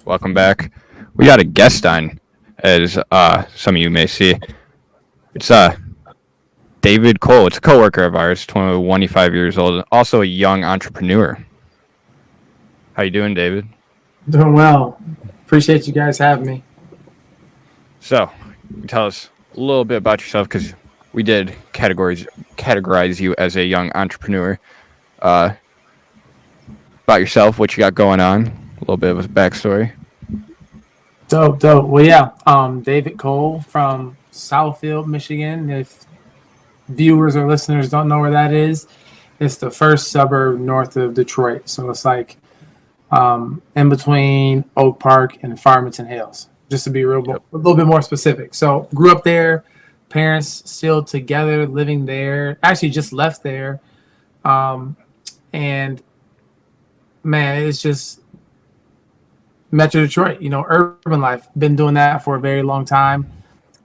Welcome back. We got a guest on, as some of you may see. It's David Cole. It's a coworker of ours, 25 years old, also a young entrepreneur. How you doing, David? Doing well. Appreciate you guys having me. So, tell us a little bit about yourself, because we did categorize you as a young entrepreneur. About yourself, what you got going on, a little bit of a backstory. Dope. Well, yeah, David Cole from Southfield, Michigan. If viewers or listeners don't know where that is, it's the first suburb north of Detroit. So it's like in between Oak Park and Farmington Hills, just to be a little bit more specific. So grew up there, parents still together, living there. Actually just left there. And man, it's just Metro Detroit, urban life. Been doing that for a very long time.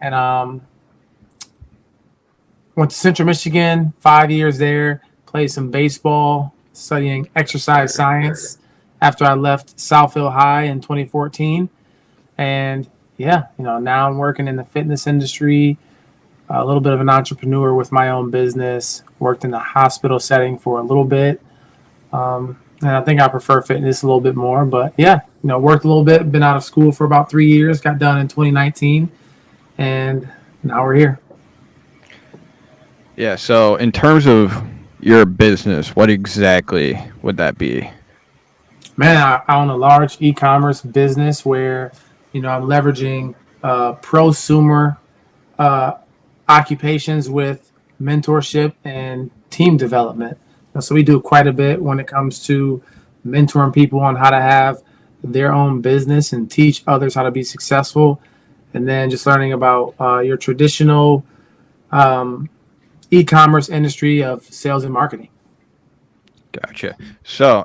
And went to Central Michigan, 5 years there, played some baseball, studying exercise science after I left Southfield High in 2014. And yeah, now I'm working in the fitness industry, a little bit of an entrepreneur with my own business, worked in the hospital setting for a little bit. And I think I prefer fitness a little bit more, but yeah, worked a little bit, been out of school for about 3 years, got done in 2019, and now we're here. Yeah, so in terms of your business, what exactly would that be? Man, I own a large e-commerce business where, I'm leveraging prosumer occupations with mentorship and team development. So we do quite a bit when it comes to mentoring people on how to have their own business and teach others how to be successful. And then just learning about your traditional e-commerce industry of sales and marketing. Gotcha. So,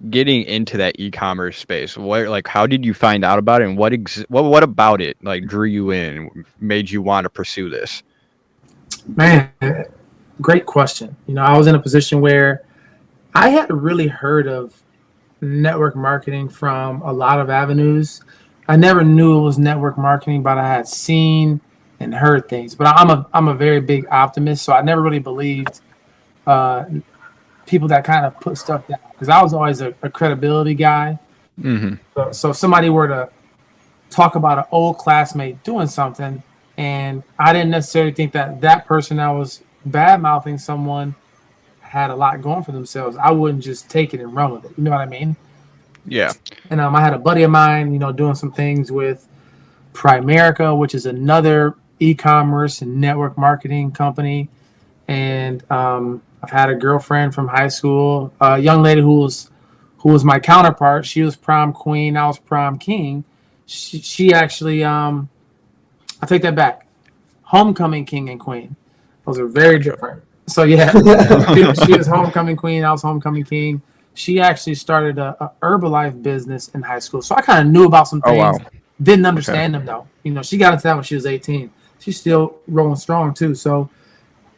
getting into that e-commerce space, how did you find out about it, and what about it drew you in, made you want to pursue this? Man, great question. I was in a position where I had really heard of network marketing from a lot of avenues. I never knew it was network marketing, but I had seen and heard things. But I'm a very big optimist, so I never really believed people that kind of put stuff down, because I was always a credibility guy. Mm-hmm. So if somebody were to talk about an old classmate doing something, and I didn't necessarily think that person that was bad-mouthing someone had a lot going for themselves, I wouldn't just take it and run with it. You know what I mean? Yeah. And I had a buddy of mine, doing some things with Primerica, which is another e-commerce and network marketing company. And I've had a girlfriend from high school, a young lady who was my counterpart. She was prom queen, I was prom king. She actually, I take that back, homecoming king and queen. Those are very different. So yeah, she was homecoming queen, I was homecoming king. She actually started a Herbalife business in high school. So I kind of knew about some things. Oh, wow. Didn't understand them though. She got into that when she was 18. She's still rolling strong too. So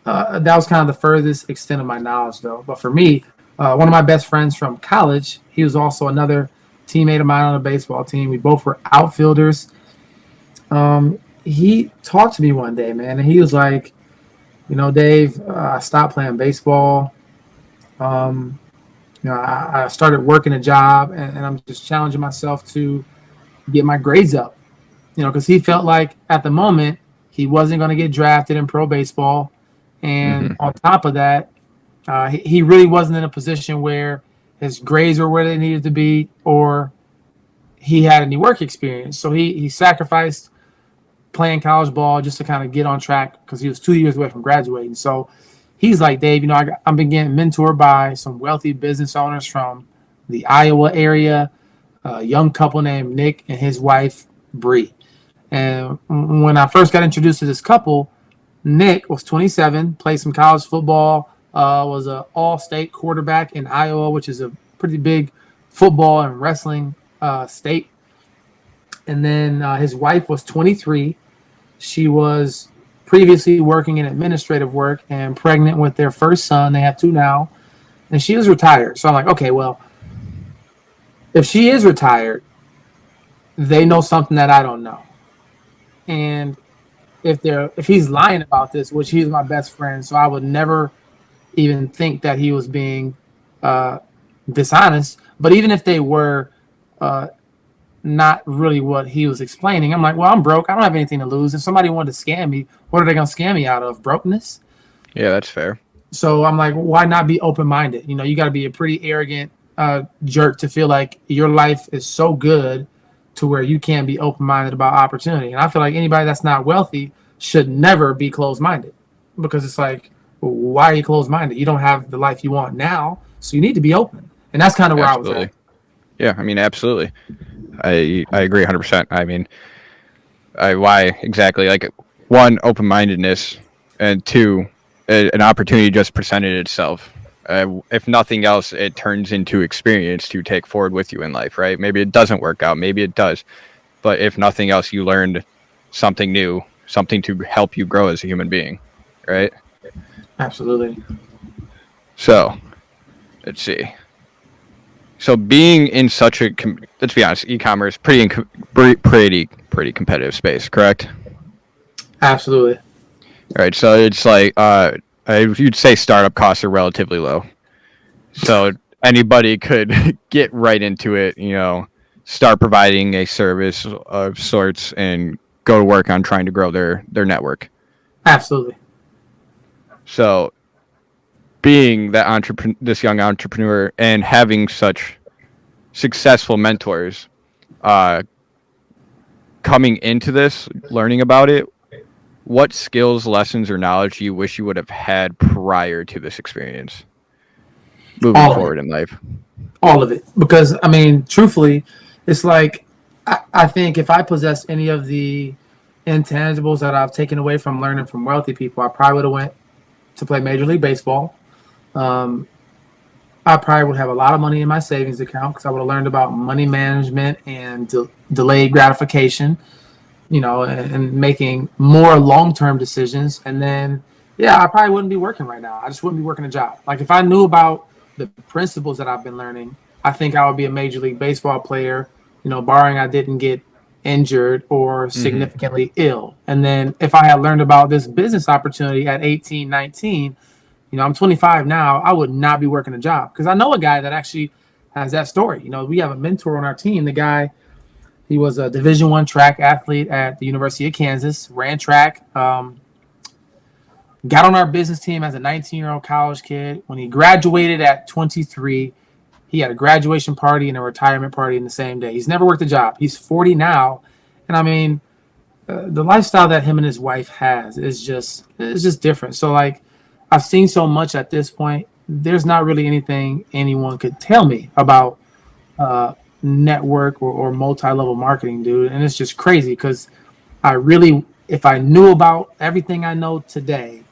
that was kind of the furthest extent of my knowledge though. But for me, one of my best friends from college, he was also another teammate of mine on a baseball team. We both were outfielders. He talked to me one day, man, and he was like, Dave, I stopped playing baseball. I started working a job, and I'm just challenging myself to get my grades up, because he felt like at the moment he wasn't going to get drafted in pro baseball. And on top of that, he really wasn't in a position where his grades were where they needed to be, or he had any work experience. So he sacrificed playing college ball just to kind of get on track because he was 2 years away from graduating. So he's like, Dave, I've been getting mentored by some wealthy business owners from the Iowa area, a young couple named Nick and his wife, Bree. And when I first got introduced to this couple, Nick was 27, played some college football, was an all-state quarterback in Iowa, which is a pretty big football and wrestling state. And then his wife was 23. She was previously working in administrative work and pregnant with their first son. They have two now. And she was retired. So I'm like, okay, well, if she is retired, they know something that I don't know. And if he's lying about this, which he's my best friend, so I would never even think that he was being dishonest. But even if they were not really what he was explaining, I'm like, well, I'm broke. I don't have anything to lose. If somebody wanted to scam me, what are they going to scam me out of? Brokenness? Yeah, that's fair. So I'm like, why not be open-minded? You got to be a pretty arrogant jerk to feel like your life is so good to where you can't be open-minded about opportunity. And I feel like anybody that's not wealthy should never be closed-minded, because it's like, why are you closed-minded? You don't have the life you want now, so you need to be open. And that's kind of where Absolutely. I was at. Yeah, I mean, absolutely. I agree 100%. I mean, why exactly? Like, one, open-mindedness, and two, an opportunity just presented itself. If nothing else, it turns into experience to take forward with you in life, right? Maybe it doesn't work out, maybe it does, but if nothing else, you learned something new, something to help you grow as a human being, right? Absolutely. So, let's see. So being in such a, let's be honest, e-commerce, pretty competitive space, correct? Absolutely. All right, so it's like, you'd say startup costs are relatively low. So anybody could get right into it, start providing a service of sorts and go to work on trying to grow their network. Absolutely. So being that this young entrepreneur and having such successful mentors, coming into this, learning about it, what skills, lessons, or knowledge do you wish you would have had prior to this experience moving forward in life? All of it. Because, I mean, truthfully, it's like, I think if I possessed any of the intangibles that I've taken away from learning from wealthy people, I probably would have went to play Major League Baseball. I probably would have a lot of money in my savings account because I would have learned about money management and delayed gratification, and making more long-term decisions. And then, I probably wouldn't be working right now. I just wouldn't be working a job. Like, if I knew about the principles that I've been learning, I think I would be a Major League Baseball player, barring I didn't get injured or significantly ill. And then if I had learned about this business opportunity at 18, 19, I'm 25 now, I would not be working a job, because I know a guy that actually has that story. We have a mentor on our team. The guy, he was a Division I track athlete at the University of Kansas, ran track, got on our business team as a 19-year-old college kid. When he graduated at 23, he had a graduation party and a retirement party in the same day. He's never worked a job. He's 40 now. And I mean, the lifestyle that him and his wife has is just different. So, like, I've seen so much at this point. There's not really anything anyone could tell me about network or multi-level marketing, dude. And it's just crazy, because if I knew about everything I know today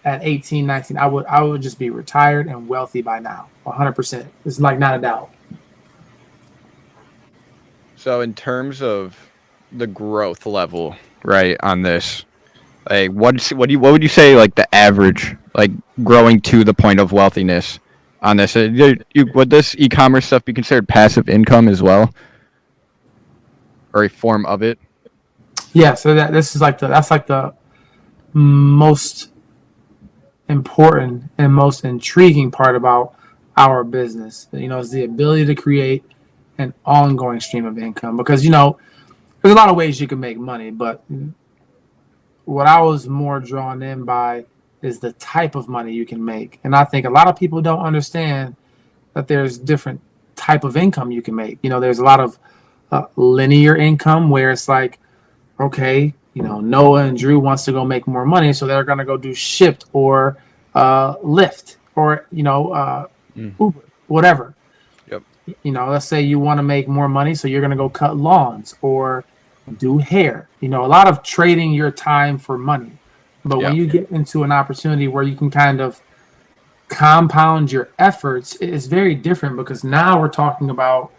at 18, 19, I would just be retired and wealthy by now, 100%. It's like not a doubt. So in terms of the growth level, right, on this, like, what would you say, like, the average, like, growing to the point of wealthiness on this? Would this e-commerce stuff be considered passive income as well, or a form of it? Yeah. So that's the most important and most intriguing part about our business. Is the ability to create an ongoing stream of income, because there's a lot of ways you can make money, but what I was more drawn in by is the type of money you can make. And I think a lot of people don't understand that there's different type of income you can make. There's a lot of linear income where it's like, okay, Noah and Drew wants to go make more money, so they're going to go do Shipt or Lyft or Uber, whatever. Yep. Let's say you want to make more money, so you're going to go cut lawns or do hair. A lot of trading your time for money. But when you get into an opportunity where you can kind of compound your efforts, it's very different, because now we're talking about,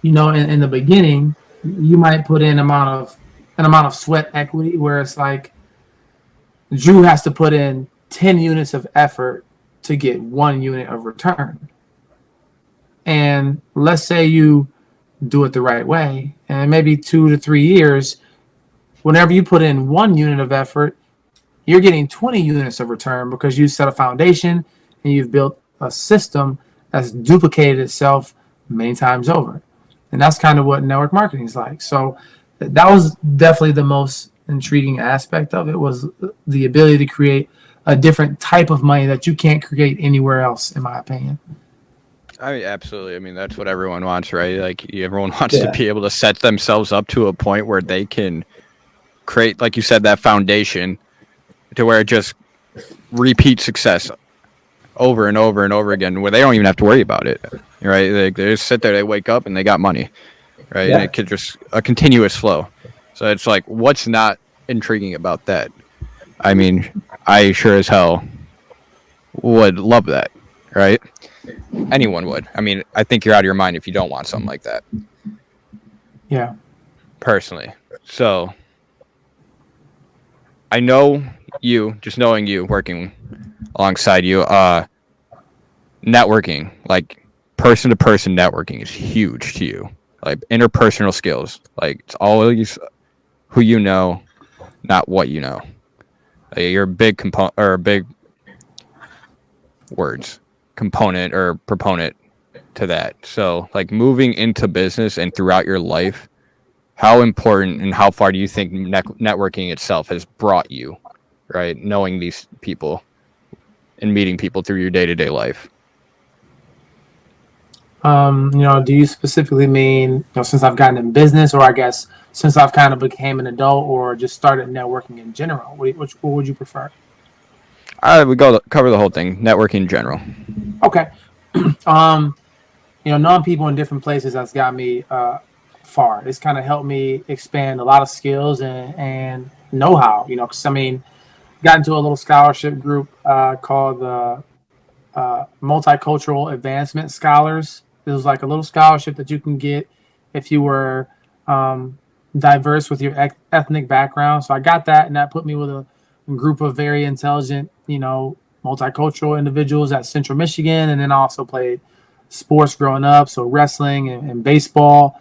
in the beginning, you might put in an amount of sweat equity, where it's like Drew has to put in 10 units of effort to get 1 unit of return. And let's say you do it the right way, and maybe 2 to 3 years, whenever you put in 1 unit of effort, you're getting 20 units of return, because you set a foundation and you've built a system that's duplicated itself many times over. And that's kind of what network marketing is like. So that was definitely the most intriguing aspect of it, was the ability to create a different type of money that you can't create anywhere else, in my opinion. I mean, absolutely. I mean, that's what everyone wants, right? Like, everyone wants to be able to set themselves up to a point where they can create, like you said, that foundation to where it just repeats success over and over and over again, where they don't even have to worry about it, right? They just sit there, they wake up, and they got money, right? Yeah. And it could just a continuous flow. So it's like, what's not intriguing about that? I mean, I sure as hell would love that, right? Anyone would. I mean, I think you're out of your mind if you don't want something like that. Yeah. Personally. So I know you, just knowing you, working alongside you, networking, like person-to-person networking is huge to you. Like interpersonal skills. Like, it's always who you know, not what you know. Like, you're a big component, or a big component or proponent to that. So, like, moving into business and throughout your life, how important and how far do you think networking itself has brought you, right? Knowing these people and meeting people through your day-to-day life. Do you specifically mean, since I've gotten in business, or I guess since I've kind of became an adult, or just started networking in general? What would you prefer? We cover the whole thing, networking in general. Okay. Knowing people in different places has got me far. It's kind of helped me expand a lot of skills and know-how, because got into a little scholarship group called the Multicultural Advancement Scholars. It was like a little scholarship that you can get if you were diverse with your ethnic background. So I got that, and that put me with a group of very intelligent, multicultural individuals at Central Michigan. And then I also played sports growing up, so wrestling and baseball.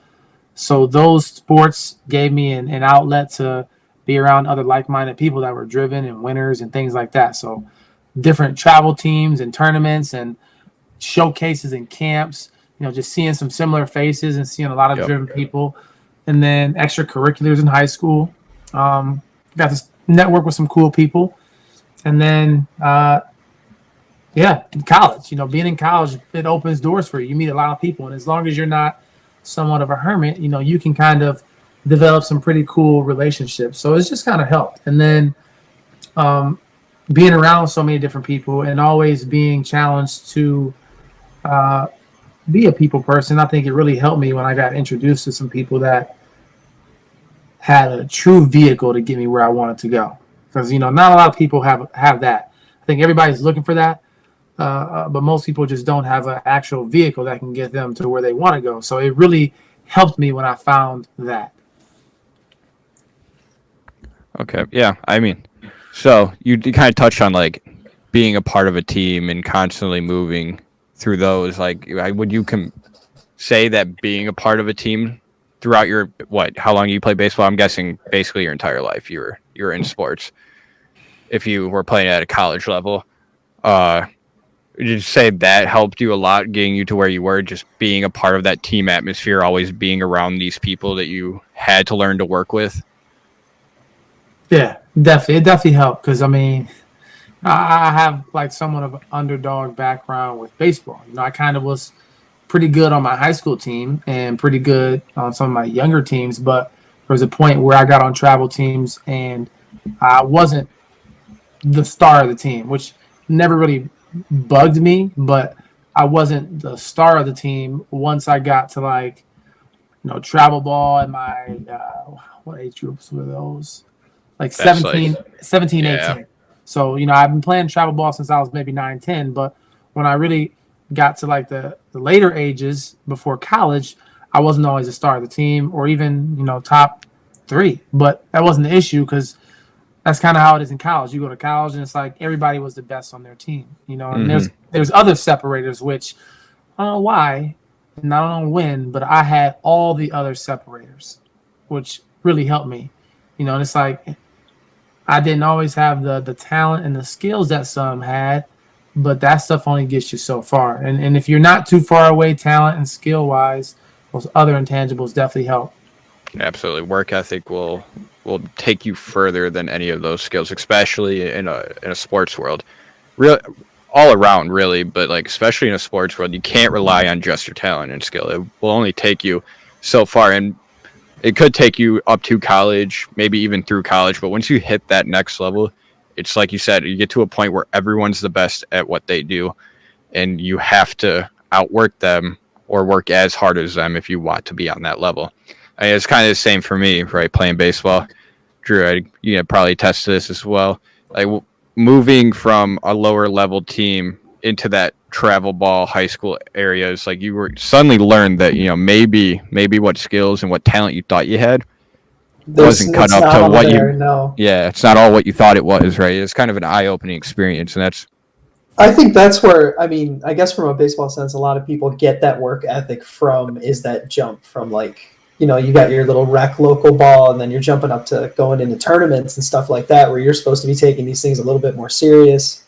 So those sports gave me an outlet to be around other like-minded people that were driven and winners and things like that. So different travel teams and tournaments and showcases and camps, just seeing some similar faces and seeing a lot of driven people. And then extracurriculars in high school. Got to network with some cool people. And then, college. Being in college, it opens doors for you. You meet a lot of people. And as long as you're not somewhat of a hermit, you can kind of develop some pretty cool relationships. So it's just kind of helped. And then being around so many different people and always being challenged to be a people person, I think it really helped me when I got introduced to some people that had a true vehicle to get me where I wanted to go. Because, not a lot of people have that. I think everybody's looking for that. But most people just don't have an actual vehicle that can get them to where they want to go. So it really helped me when I found that. Okay. Yeah. So you kind of touched on like being a part of a team and constantly moving through those. Like, would you say that being a part of a team throughout your, how long you play baseball? I'm guessing basically your entire life you were in sports. If you were playing at a college level, would you say that helped you a lot, getting you to where you were, just being a part of that team atmosphere, always being around these people that you had to learn to work with? Yeah, definitely. It definitely helped because, I have like somewhat of an underdog background with baseball. I kind of was pretty good on my high school team and pretty good on some of my younger teams. But was a point where I got on travel teams and I wasn't the star of the team, which never really bugged me, but I wasn't the star of the team once I got to like, travel ball and my, what age groups were those? Like That's 17, like 17, yeah, 18. So, I've been playing travel ball since I was maybe 9, 10, but when I really got to like the later ages before college, I wasn't always a star of the team or even, top 3. But that wasn't the issue because that's kind of how it is in college. You go to college and it's like everybody was the best on their team, and hmm there's other separators, which I don't know why and I don't know when, but I had all the other separators, which really helped me, and it's like I didn't always have the talent and the skills that some had, but that stuff only gets you so far. And if you're not too far away, talent and skill wise, those other intangibles definitely help. absolutely. Work ethic will take you further than any of those skills, especially in a sports world. Real all around really, but like especially in a sports world, you can't rely on just your talent and skill. It will only take you so far, and it could take you up to college, maybe even through college. But once you hit that next level, it's like you said, you get to a point where everyone's the best at what they do, and you have to outwork them or work as hard as them if you want to be on that level. I mean, it's kind of the same for me, right? Playing baseball, Drew, probably attest to this as well. Like moving from a lower level team into that travel ball high school areas, like you were suddenly learned that maybe what skills and what talent you thought you had wasn't cut It's up not to all what there, you. no. Yeah, it's not all what you thought it was, right? It's kind of an eye-opening experience, and that's I think that's where, I mean, I guess from a baseball sense, a lot of people get that work ethic from is that jump from like, you got your little rec local ball and then you're jumping up to going into tournaments and stuff like that where you're supposed to be taking these things a little bit more serious.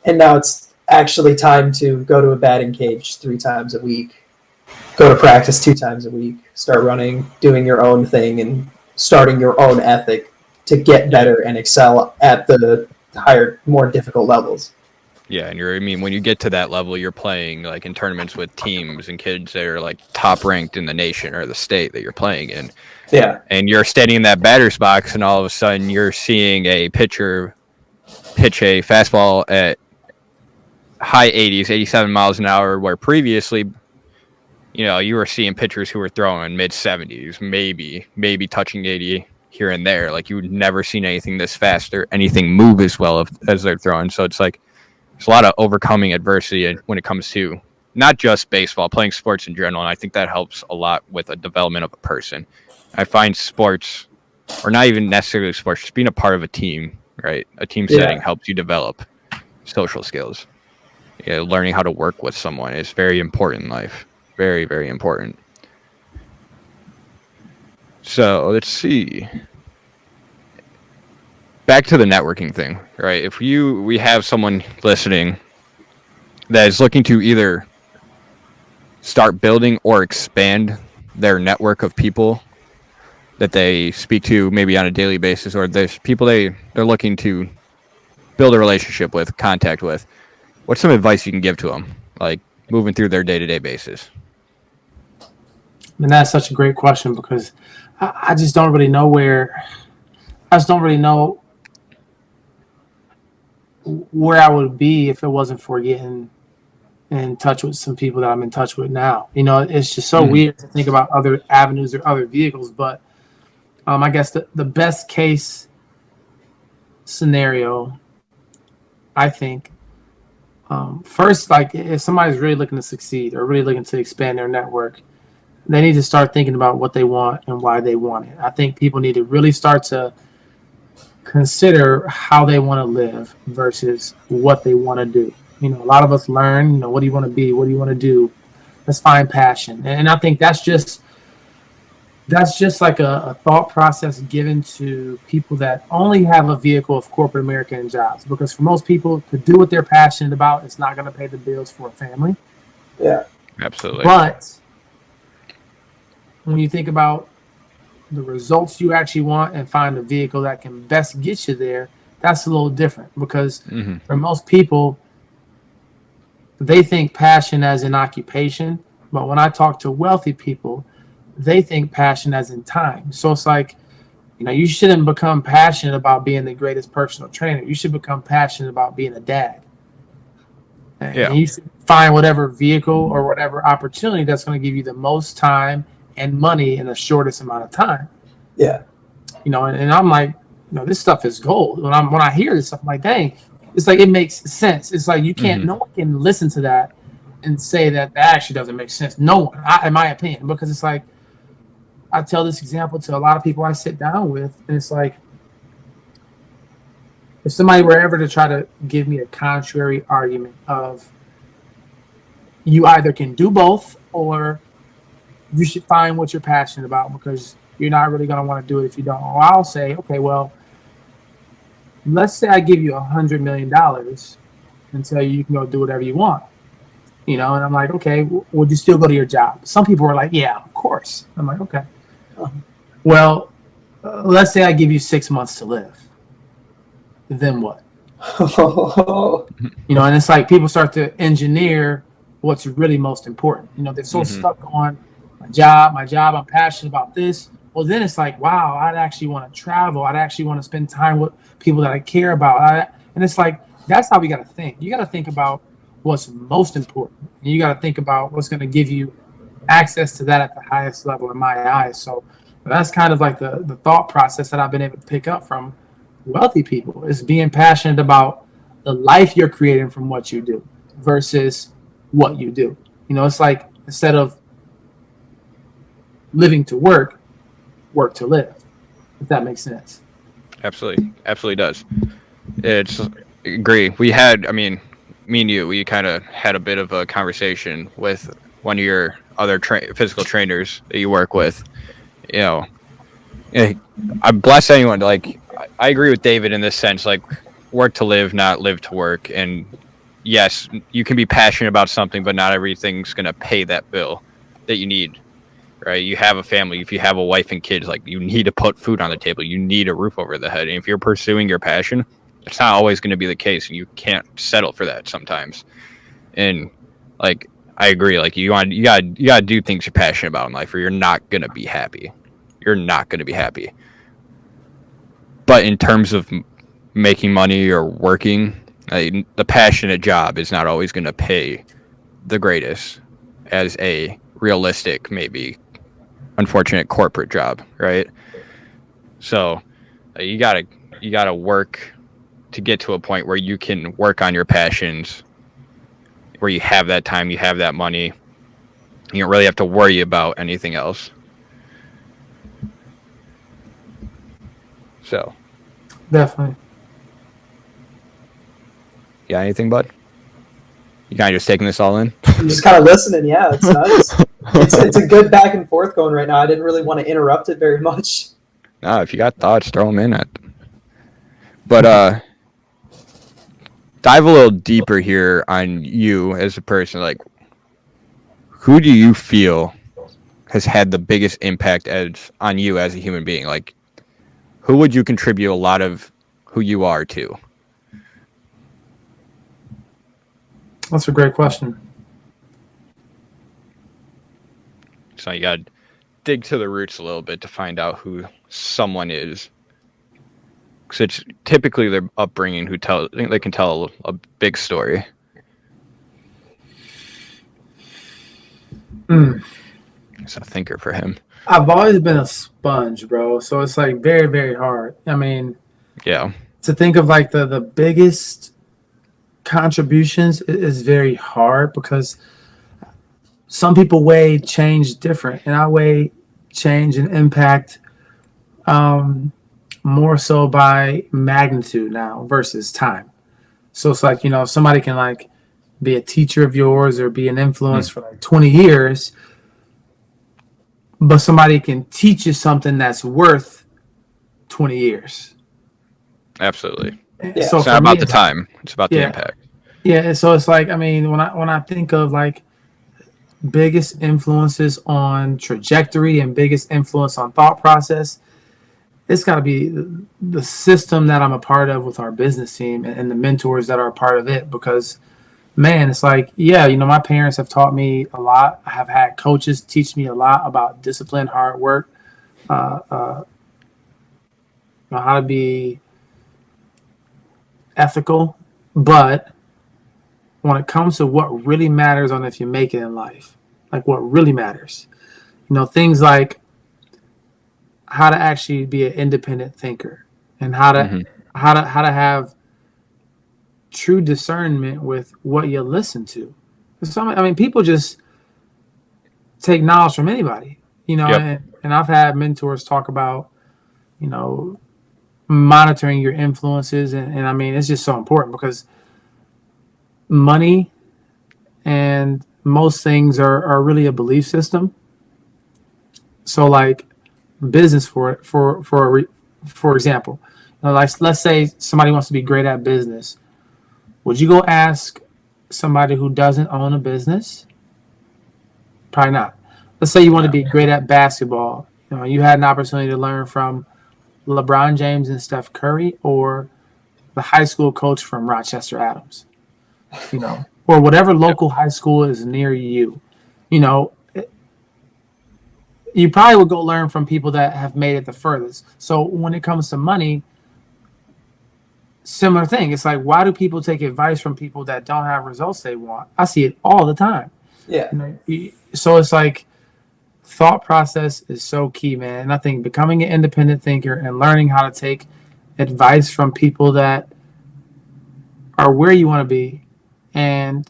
And now it's actually time to go to a batting cage 3 times a week, go to practice 2 times a week, start running, doing your own thing and starting your own ethic to get better and excel at the higher, more difficult levels. yeah, and when you get to that level, you're playing like in tournaments with teams and kids that are like top ranked in the nation or the state that you're playing in. Yeah. And you're standing in that batter's box, and all of a sudden you're seeing a pitcher pitch a fastball at high 80s, 87 miles an hour, where previously, you were seeing pitchers who were throwing mid 70s, maybe touching 80 here and there. Like you would never seen anything this fast or anything move as well as they're throwing. So it's like there's a lot of overcoming adversity when it comes to not just baseball, playing sports in general. And I think that helps a lot with the development of a person. I find sports, or not even necessarily sports, just being a part of a team, right? A team setting helps you develop social skills. Learning how to work with someone is very important in life. Very, very important. So let's see. Back to the networking thing, right? If we have someone listening that is looking to either start building or expand their network of people that they speak to maybe on a daily basis, or there's people they're looking to build a relationship with, contact with, what's some advice you can give to them, like moving through their day-to-day basis? And that's such a great question because I just don't really know where I would be if it wasn't for getting in touch with some people that I'm in touch with now. It's just so weird to think about other avenues or other vehicles, but I guess the best case scenario, I think, first, like if somebody's really looking to succeed or really looking to expand their network, they need to start thinking about what they want and why they want it. I think people need to really start to consider how they want to live versus what they want to do. A lot of us learn, what do you want to be? What do you want to do? Let's find passion. And I think that's just like a thought process given to people that only have a vehicle of corporate America and jobs. Because for most people, to do what they're passionate about, it's not going to pay the bills for a family. Yeah. Absolutely. But when you think about the results you actually want and find a vehicle that can best get you there, that's a little different because for most people, they think passion as an occupation. But when I talk to wealthy people, they think passion as in time. So it's like, you shouldn't become passionate about being the greatest personal trainer. You should become passionate about being a dad. And you should find whatever vehicle or whatever opportunity that's going to give you the most time and money in the shortest amount of time. Yeah. And I'm like, this stuff is gold. When I hear this stuff, I'm like, dang, it's like, it makes sense. It's like, you can't, no one can listen to that and say that actually doesn't make sense. No one, in my opinion, because it's like, I tell this example to a lot of people I sit down with, and it's like, if somebody were ever to try to give me a contrary argument of you either can do both or you should find what you're passionate about because you're not really going to want to do it if you don't. Or I'll say, okay, well, let's say I give you $100 million and tell you can go do whatever you want. And I'm like, okay, would you still go to your job? Some people are like, yeah, of course. I'm like, okay. Well, let's say I give you 6 months to live. Then what? And it's like people start to engineer what's really most important. They're so stuck on my job, I'm passionate about this. Well, then it's like, wow, I'd actually want to travel. I'd actually want to spend time with people that I care about. And it's like, that's how we got to think. You got to think about what's most important. And you got to think about what's going to give you access to that at the highest level in my eyes. So that's kind of like the thought process that I've been able to pick up from wealthy people, is being passionate about the life you're creating from what you do versus what you do. It's like, instead of living to work to live, if that makes sense. Absolutely does. It's agree. We had, me and you, we kind of had a bit of a conversation with one of your other physical trainers that you work with. I bless anyone. Like, I agree with David in this sense, like, work to live, not live to work. And yes, you can be passionate about something, but not everything's going to pay that bill that you need, right? You have a family. If you have a wife and kids, like, you need to put food on the table. You need a roof over the head. And if you're pursuing your passion, it's not always going to be the case. And you can't settle for that sometimes. And like, I agree. Like, you gotta do things you're passionate about in life, or you're not going to be happy. You're not going to be happy. But in terms of making money or working, the passionate job is not always going to pay the greatest as a realistic, maybe unfortunate corporate job, right? So you gotta work to get to a point where you can work on your passions, where you have that time, you have that money, you don't really have to worry about anything else. So Definitely. Yeah, anything, bud? You kind of just taking this all in? I'm just kind of listening. Yeah, it's nice. It's a good back and forth going right now. I didn't really want to interrupt it very much. No, if you got thoughts, throw them in. But dive a little deeper here on you as a person. Like, who do you feel has had the biggest impact on you as a human being? Like, who would you contribute a lot of who you are to? That's a great question. So you gotta dig to the roots a little bit to find out who someone is. Because it's typically their upbringing they can tell a big story. It's a thinker for him. I've always been a sponge, bro. So it's like very, very hard. I mean, Yeah. to think of like the biggest contributions is very hard because some people weigh change different, and I weigh change and impact more so by magnitude now versus time. So it's like, somebody can like be a teacher of yours or be an influence for like 20 years, but somebody can teach you something that's worth 20 years. Absolutely. Yeah. So It's not about the time. It's about the impact. Yeah, so it's like, I mean, when I think of like biggest influences on trajectory and biggest influence on thought process, it's got to be the system that I'm a part of with our business team and the mentors that are a part of it, because man, it's like, yeah, my parents have taught me a lot. I have had coaches teach me a lot about discipline, hard work, uh, uh, how to be ethical. But when it comes to what really matters on if you make it in life, like what really matters, things like how to actually be an independent thinker and Hmm. how to have true discernment with what you listen to. I mean, people just take knowledge from anybody, Yep. and I've had mentors talk about, you know, monitoring your influences. And I mean, it's just so important because money and most things are really a belief system. So like business for example, like let's say somebody wants to be great at business. Would you go ask somebody who doesn't own a business? Probably not. Let's say you want to No. be great at basketball. You had an opportunity to learn from LeBron James and Steph Curry, or the high school coach from Rochester Adams, or whatever Yep. local high school is near you. You know, you probably would go learn from people that have made it the furthest. So when it comes to money, similar thing. It's like, why do people take advice from people that don't have results they want? I see it all the time. Yeah. So it's like thought process is so key, man. And I think becoming an independent thinker and learning how to take advice from people that are where you want to be and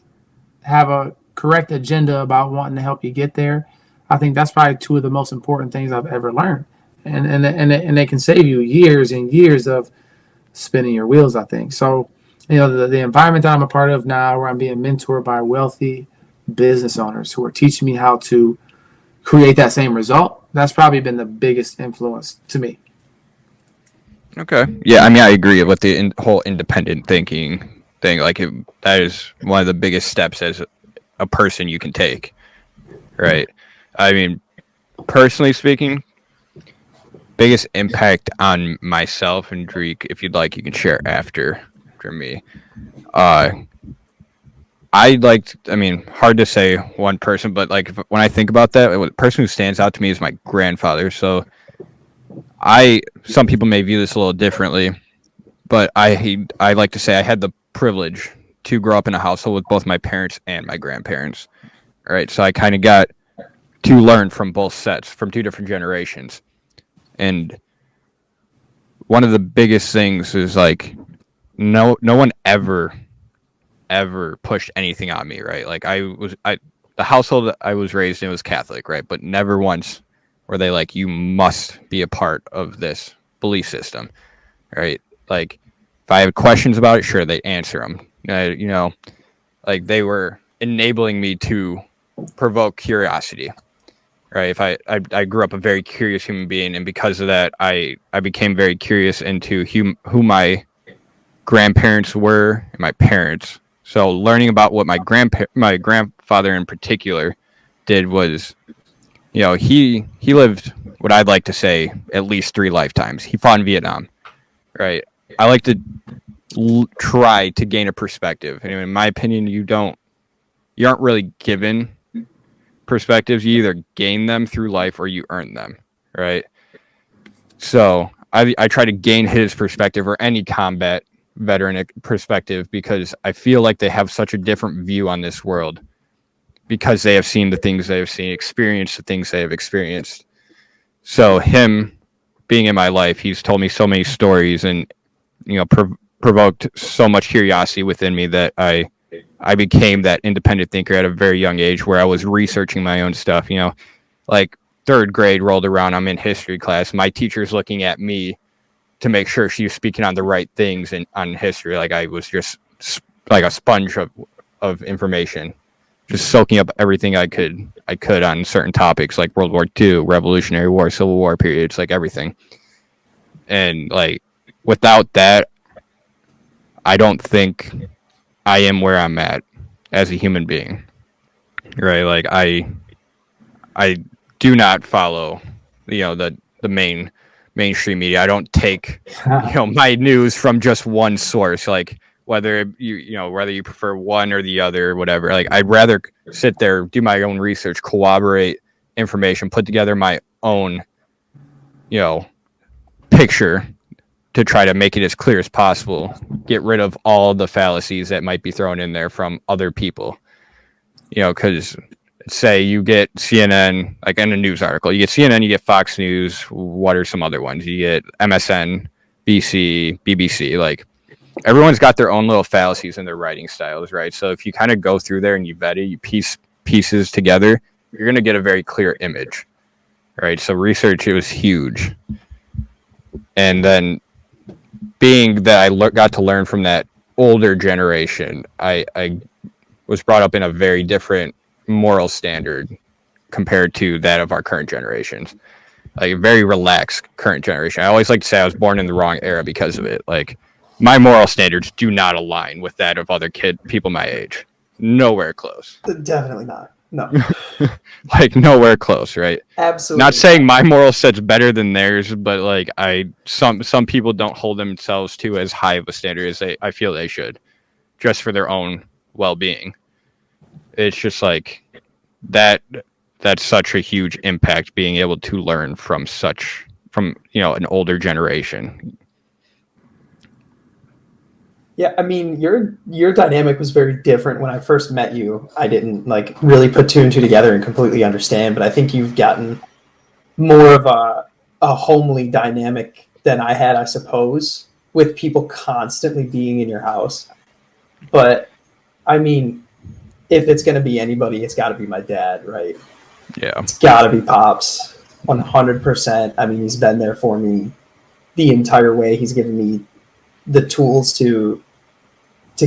have a correct agenda about wanting to help you get there. I think that's probably two of the most important things I've ever learned. And they can save you years and years of spinning your wheels, I think. So, the environment that I'm a part of now, where I'm being mentored by wealthy business owners who are teaching me how to create that same result, that's probably been the biggest influence to me. Okay. Yeah, I mean, I agree with the whole independent thinking thing. Like, that is one of the biggest steps as a person you can take, right? I mean, personally speaking, biggest impact on myself and Dreek, if you'd like, you can share after me. Uh, I mean, hard to say one person, but like when I think about that, the person who stands out to me is my grandfather. So some people may view this a little differently, but I like to say I had the privilege to grow up in a household with both my parents and my grandparents. All right, so I kind of got to learn from both sets, from two different generations. And one of the biggest things is like no one ever pushed anything on me, right? Like the household that I was raised in was Catholic, right? But never once were they like, you must be a part of this belief system, right? Like if I have questions about it, sure, they answer them. Like they were enabling me to provoke curiosity, right? If I grew up a very curious human being, and because of that, I became very curious into who my grandparents were and my parents. So learning about what my grandfather in particular did was, he lived what I'd like to say at least 3 lifetimes. He fought in Vietnam, right? I like to try to gain a perspective. And in my opinion, you aren't really given perspectives. You either gain them through life or you earn them, right? So I try to gain his perspective, or any combat veteran perspective, because I feel like they have such a different view on this world because they have seen the things they have seen, experienced the things they have experienced. So him being in my life, he's told me so many stories, and provoked so much curiosity within me that I became that independent thinker at a very young age, where I was researching my own stuff. Like third grade rolled around, I'm in history class. My teacher's looking at me to make sure she was speaking on the right things on history. Like I was just like a sponge of information, just soaking up everything I could on certain topics like World War II, Revolutionary War, Civil War periods, like everything. And like without that, I don't think I am where I'm at as a human being. Right? Like I do not follow the mainstream media. I don't take my news from just one source. Like whether whether you prefer one or the other or whatever. Like, I'd rather sit there, do my own research, corroborate information, put together my own, picture to try to make it as clear as possible. Get rid of all the fallacies that might be thrown in there from other people. Because say you get CNN, like in a news article, you get CNN, you get Fox News. What are some other ones? You get MSN, BBC. Like, everyone's got their own little fallacies in their writing styles, right? So if you kind of go through there and you vet it, you piece pieces together, you're going to get a very clear image, right? So research, it was huge. And then being that I got to learn from that older generation, I was brought up in a very different moral standard compared to that of our current generations. Like, a very relaxed current generation. I always like to say I was born in the wrong era because of it. Like, my moral standards do not align with that of other people my age. Nowhere close. Definitely not. No. Like, nowhere close, right? Absolutely. Not saying my moral set's better than theirs, but like, some people don't hold themselves to as high of a standard as I feel they should, just for their own well-being. It's just like that. That's such a huge impact, being able to learn from an older generation. Yeah, I mean, your dynamic was very different when I first met you. I didn't like really put two and two together and completely understand, but I think you've gotten more of a homely dynamic than I had, I suppose, with people constantly being in your house. But I mean, if it's going to be anybody, it's got to be my dad, right? Yeah. It's got to be Pops, 100%. I mean, he's been there for me the entire way. He's given me the tools to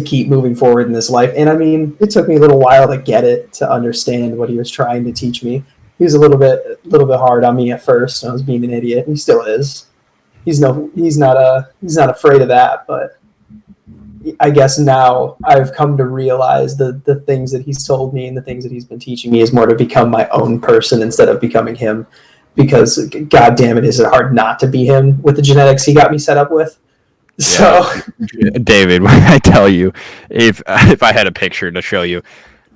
keep moving forward in this life. And I mean, it took me a little while to get it, to understand what he was trying to teach me. He was a little bit hard on me at first. I was being an idiot. He still is. He's not afraid of that, but I guess now I've come to realize the things that he's told me and the things that he's been teaching me is more to become my own person instead of becoming him, because God damn it, is it hard not to be him with the genetics he got me set up with. So, David, when I tell you, if I had a picture to show you,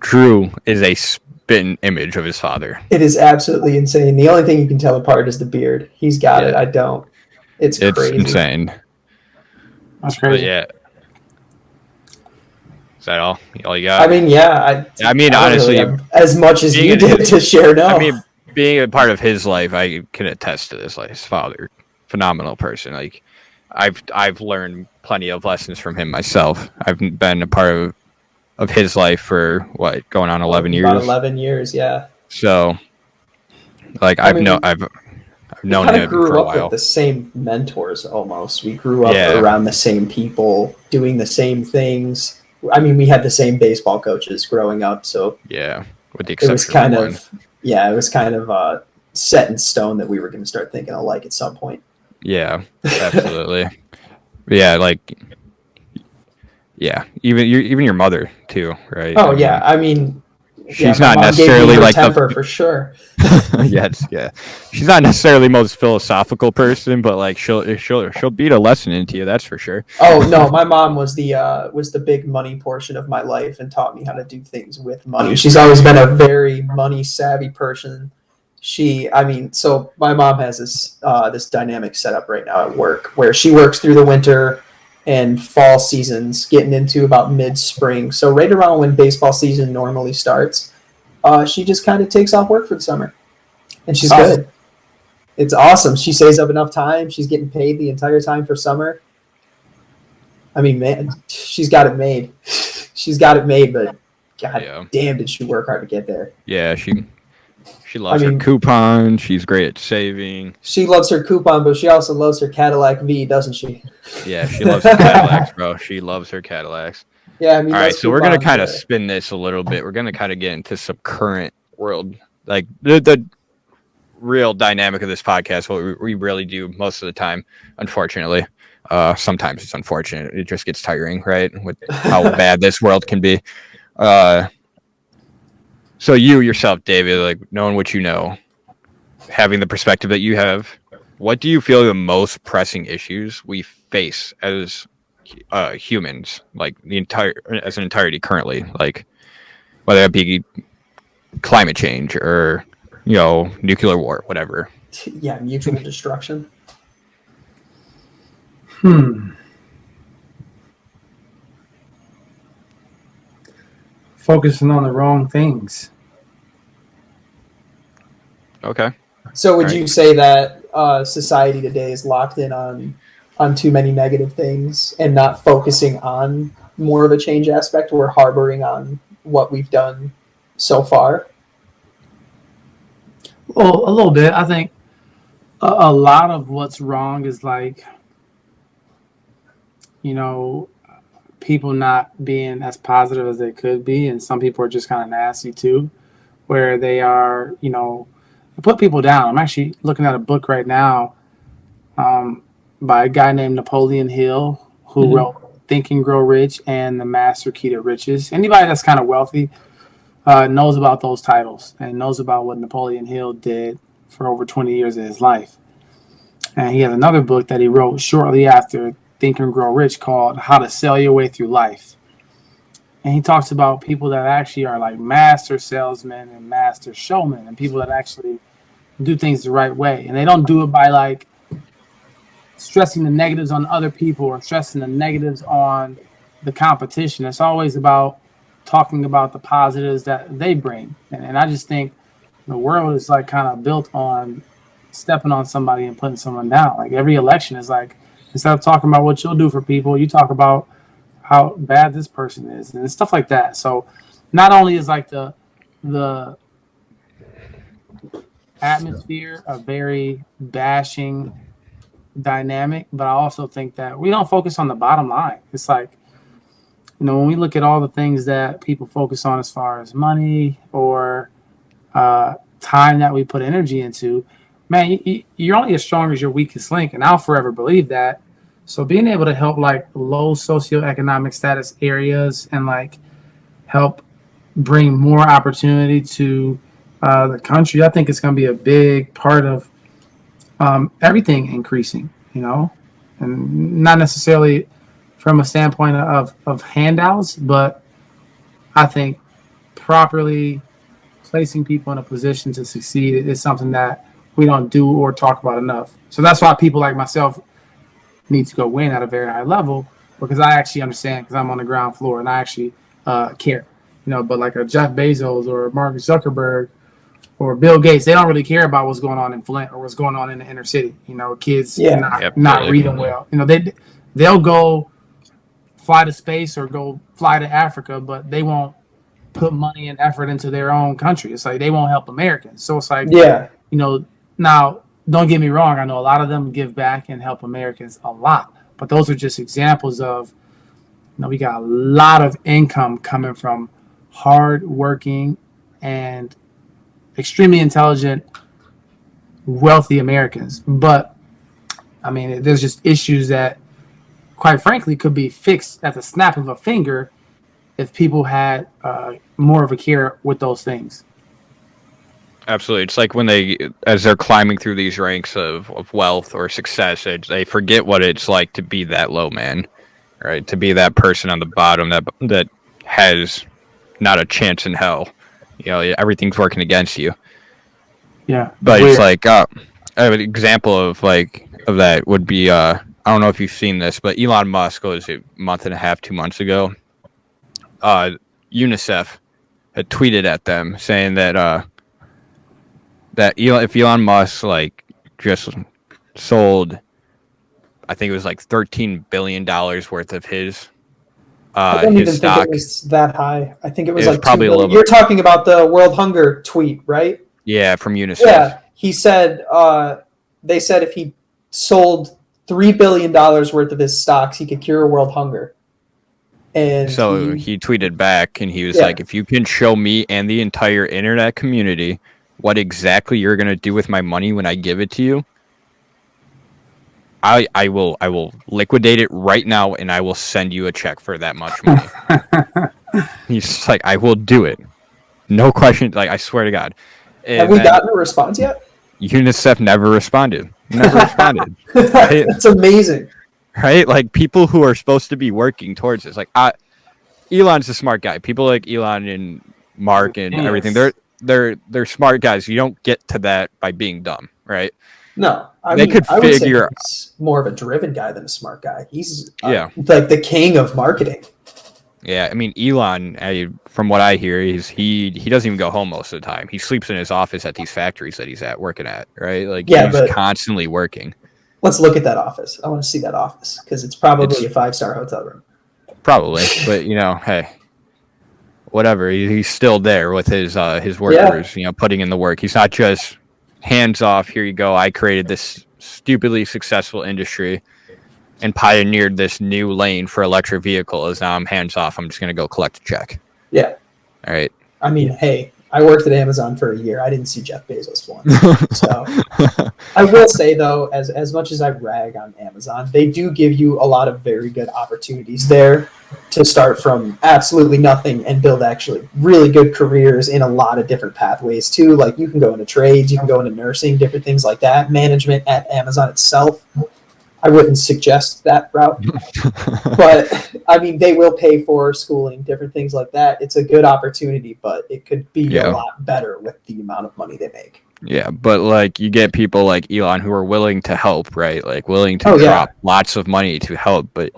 Drew is a spitting image of his father. It is absolutely insane. The only thing you can tell apart is the beard. He's got it. I don't. It's crazy. Insane. That's crazy. But yeah. Is that all you got? I mean, yeah. I mean, honestly, really as much as you did to share. No, I mean, being a part of his life, I can attest to this. Like, his father, phenomenal person. Like, I've learned plenty of lessons from him myself. I've been a part of his life for going on 11 years. About 11 years, yeah. So, like, I've known him grew for a up while. with the same mentors almost. We grew up around the same people, doing the same things. I mean, we had the same baseball coaches growing up, so yeah, with the exception it was kind of one. it was kind of set in stone that we were going to start thinking alike at some point. Yeah, absolutely. Even your mother too, right? Oh yeah, I mean, she's not necessarily like temper for sure. Yes, yeah. She's not necessarily the most philosophical person, but like she'll beat a lesson into you, that's for sure. Oh no, my mom was the big money portion of my life and taught me how to do things with money. She's always been a very money savvy person. So my mom has this dynamic setup right now at work where she works through the winter and fall seasons, getting into about mid-spring. So right around when baseball season normally starts, she just kind of takes off work for the summer, and she's good. It's awesome. She saves up enough time. She's getting paid the entire time for summer. I mean, man, she's got it made. She's got it made, but God damn, did she work hard to get there. Yeah, she loves her coupon. She's great at saving. She loves her coupon, but she also loves her Cadillac V, doesn't she? Yeah, she loves her Cadillacs, bro. She loves her Cadillacs. Yeah, I mean, all right, so we're going to kind of spin this a little bit. We're going to kind of get into some current world, like the real dynamic of this podcast, what we really do most of the time, unfortunately. Sometimes it's unfortunate. It just gets tiring, right, with how bad this world can be. So you yourself, David, like knowing what you know, having the perspective that you have, what do you feel the most pressing issues we face as humans, like as an entirety currently, like whether it be climate change or nuclear war, whatever. Yeah, mutual destruction. Focusing on the wrong things. Okay. So would Right. you say that society today is locked in on too many negative things and not focusing on more of a change aspect? We're harboring on what we've done so far. Well, a little bit. I think a lot of what's wrong is like, people not being as positive as they could be, and some people are just kind of nasty too, where they are, put people down. I'm actually looking at a book right now by a guy named Napoleon Hill, who wrote Think and Grow Rich and The Master Key to Riches. Anybody that's kind of wealthy knows about those titles and knows about what Napoleon Hill did for over 20 years of his life. And he has another book that he wrote shortly after Think and Grow Rich called How to Sell Your Way Through Life. And he talks about people that actually are like master salesmen and master showmen, and people that actually do things the right way. And they don't do it by like stressing the negatives on other people or stressing the negatives on the competition. It's always about talking about the positives that they bring. And I just think the world is like kind of built on stepping on somebody and putting someone down. Like every election is like, instead of talking about what you'll do for people, you talk about how bad this person is and stuff like that. So not only is like the atmosphere a very bashing dynamic, but I also think that we don't focus on the bottom line. It's like, when we look at all the things that people focus on as far as money or time that we put energy into, man, you're only as strong as your weakest link, and I'll forever believe that. So being able to help like low socioeconomic status areas and like help bring more opportunity to the country, I think it's going to be a big part of everything increasing, and not necessarily from a standpoint of handouts, but I think properly placing people in a position to succeed is something that we don't do or talk about enough. So that's why people like myself need to go win at a very high level, because I actually understand, because I'm on the ground floor and I actually care, but like a Jeff Bezos or Mark Zuckerberg or Bill Gates, they don't really care about what's going on in Flint or what's going on in the inner city. Kids not reading well. They'll go fly to space or go fly to Africa, but they won't put money and effort into their own country. It's like they won't help Americans. So it's like, now don't get me wrong. I know a lot of them give back and help Americans a lot, but those are just examples of, we got a lot of income coming from hard-working and extremely intelligent, wealthy Americans. But I mean, there's just issues that, quite frankly, could be fixed at the snap of a finger if people had more of a care with those things. Absolutely. It's like when as they're climbing through these ranks of wealth or success, they forget what it's like to be that low man, right? To be that person on the bottom that has not a chance in hell. Everything's working against you. Yeah. But it's like, an example of that would be, I don't know if you've seen this, but Elon Musk was a month and a half, 2 months ago. UNICEF had tweeted at them saying that if Elon Musk just sold, I think it was like $13 billion worth of his I don't even stock. think it was that high. I think it was like probably a little bit. You're talking about the World Hunger tweet, right? Yeah, from UNICEF. Yeah, he said they said if he sold $3 billion worth of his stocks, he could cure world hunger. And so he tweeted back, and he was like, if you can show me and the entire internet community what exactly you're going to do with my money when I give it to you, I will liquidate it right now, and I will send you a check for that much money. He's just like, I will do it. No question. I swear to God. And have we gotten a response yet? UNICEF never responded. Never responded. That's amazing. right? Like people who are supposed to be working towards this. Like Elon's a smart guy. People like Elon and Mark and everything. Genius. They're smart guys. You don't get to that by being dumb, right? No, I They mean, could I would say figure- he's more of a driven guy than a smart guy. He's Yeah. like the king of marketing. Yeah, I mean Elon. From what I hear, he doesn't even go home most of the time. He sleeps in his office at these factories that he's working at, right? Like Yeah, he's but- constantly working. Let's look at that office. I want to see that office because it's probably a 5-star hotel room. Probably, but hey, whatever. He's still there with his workers. Putting in the work. He's not just hands off. Here you go. I created this stupidly successful industry and pioneered this new lane for electric vehicles. Now I'm hands off. I'm just gonna go collect a check. Yeah. All right. I mean, hey, I worked at Amazon for a year. I didn't see Jeff Bezos once. So I will say though, as much as I rag on Amazon, they do give you a lot of very good opportunities there to start from absolutely nothing and build actually really good careers in a lot of different pathways too. Like you can go into trades, you can go into nursing, different things like that. Management at Amazon itself, I wouldn't suggest that route. But I mean, they will pay for schooling, different things like that. It's a good opportunity, but it could be Yeah. a lot better with the amount of money they make. Yeah, but like you get people like Elon who are willing to help, right? Like willing to Oh, yeah. drop lots of money to help, but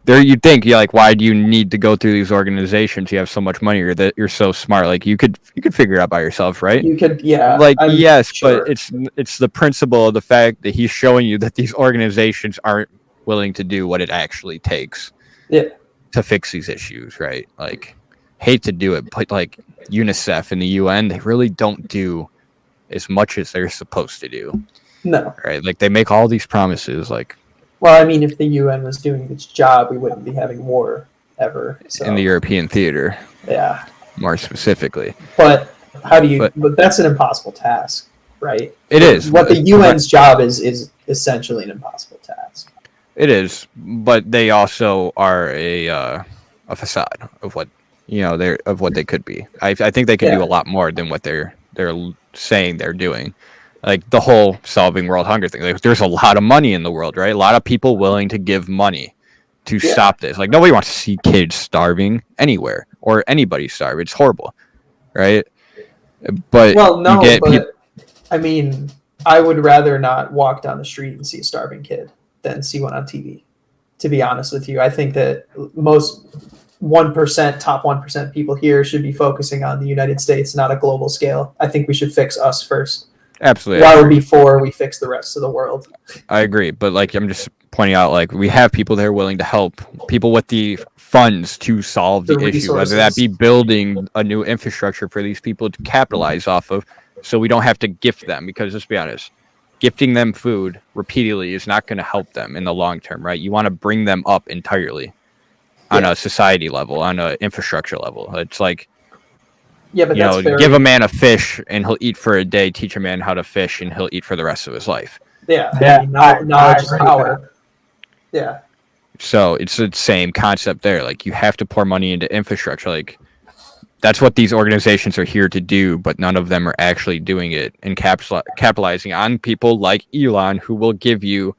there you think like why do you need to go through these organizations? You have so much money, or that you're so smart. Like you could figure it out by yourself, right? You could, yeah. Like I'm yes, sure. but it's the principle of the fact that he's showing you that these organizations aren't willing to do what it actually takes Yeah. to fix these issues, right? Like hate to do it, but like UNICEF and the UN, they really don't do as much as they're supposed to do, No. right? Like they make all these promises, like Well, I mean, if the UN was doing its job, we wouldn't be having war ever. So, in the European theater, yeah. more specifically. But how do you? But- But that's an impossible task, right? It is. What the UN's job is essentially an impossible task. It is, but they also are a facade of what they could be. I think they can do Yeah. a lot more than what they're saying they're doing. Like the whole solving world hunger thing. Like, there's a lot of money in the world, right? A lot of people willing to give money to Yeah. stop this. Like nobody wants to see kids starving anywhere or anybody starve. It's horrible, right? But Well, no, you get but peop- I mean, I would rather not walk down the street and see a starving kid than see one on TV. To be honest with you, I think that most 1%, top 1% people here should be focusing on the United States, not a global scale. I think we should fix us first. absolutely. While before we fix the rest of the world. I agree, but like I'm just pointing out, like we have people that are willing to help, people with the funds to solve the The issue, whether that resources. be building a new infrastructure for these people to capitalize off of, so we don't have to gift them. Because let's be honest, gifting them food repeatedly is not going to help them in the long term, right? You want to bring them up entirely on Yeah. a society level, on an infrastructure level. It's like, Yeah, but you that's know, very, give a man a fish and he'll eat for a day. Teach a man how to fish and he'll eat for the rest of his life. yeah. Yeah, I mean, knowledge is agree with power. Yeah. So it's the same concept there. Like you have to pour money into infrastructure. Like that's what these organizations are here to do, but none of them are actually doing it and capitalizing on people like Elon, who will give you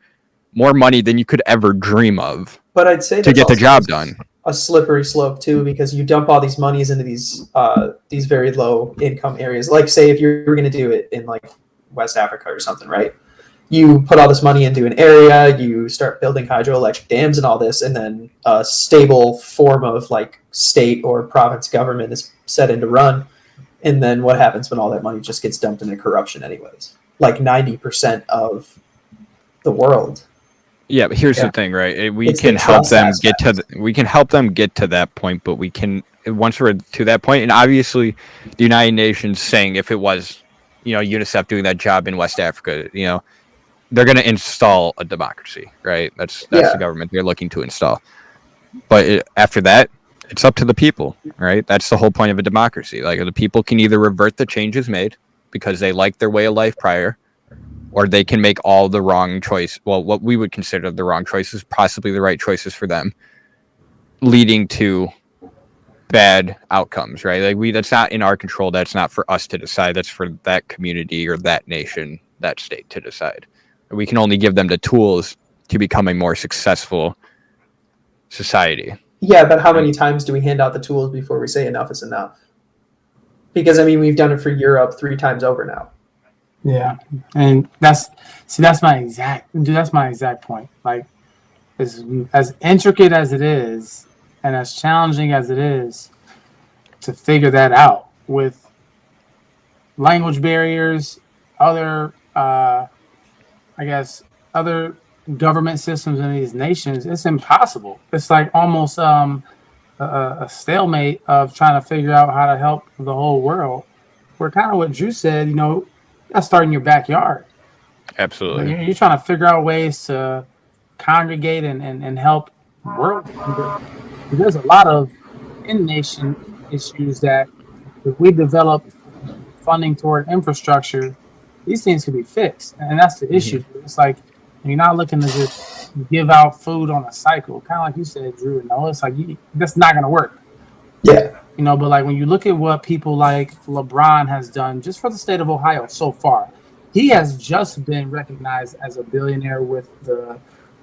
more money than you could ever dream of But I'd say to that's get the also job done. a slippery slope too, because you dump all these monies into these very low income areas. Like say if you're going to do it in like West Africa or something, right? You put all this money into an area, you start building hydroelectric dams and all this, and then a stable form of like state or province government is set into run. And then what happens when all that money just gets dumped into corruption anyways? Like 90% of the world. Yeah, but here's Yeah. the thing, right? We It's the can help trust them aspect. we can help them get to that point, but we can, once we're to that point, and obviously the United Nations saying if it was, UNICEF doing that job in West Africa, they're going to install a democracy, right? That's Yeah. the government they're looking to install. But after that, it's up to the people, right? That's the whole point of a democracy. Like the people can either revert the changes made because they like their way of life prior, or they can make all the wrong choice. Well, what we would consider the wrong choices, possibly the right choices for them, leading to bad outcomes, right? Like that's not in our control. That's not for us to decide. That's for that community or that nation, that state to decide. We can only give them the tools to become a more successful society. Yeah, but how many times do we hand out the tools before we say enough is enough? Because I mean, we've done it for Europe 3 times over now. Yeah, and that's my exact point. Like, as intricate as it is, and as challenging as it is to figure that out with language barriers, other other government systems in these nations, it's impossible. It's like almost a stalemate of trying to figure out how to help the whole world. Where kind of what Drew said, you gotta start in your backyard. Absolutely. You're trying to figure out ways to congregate and help the world. There's a lot of in-nation issues that if we develop funding toward infrastructure, these things can be fixed. And that's the issue. It's like you're not looking to just give out food on a cycle. Kind of like you said, Drew. It's like that's not going to work. Yeah. But like when you look at what people like LeBron has done just for the state of Ohio so far, he has just been recognized as a billionaire with the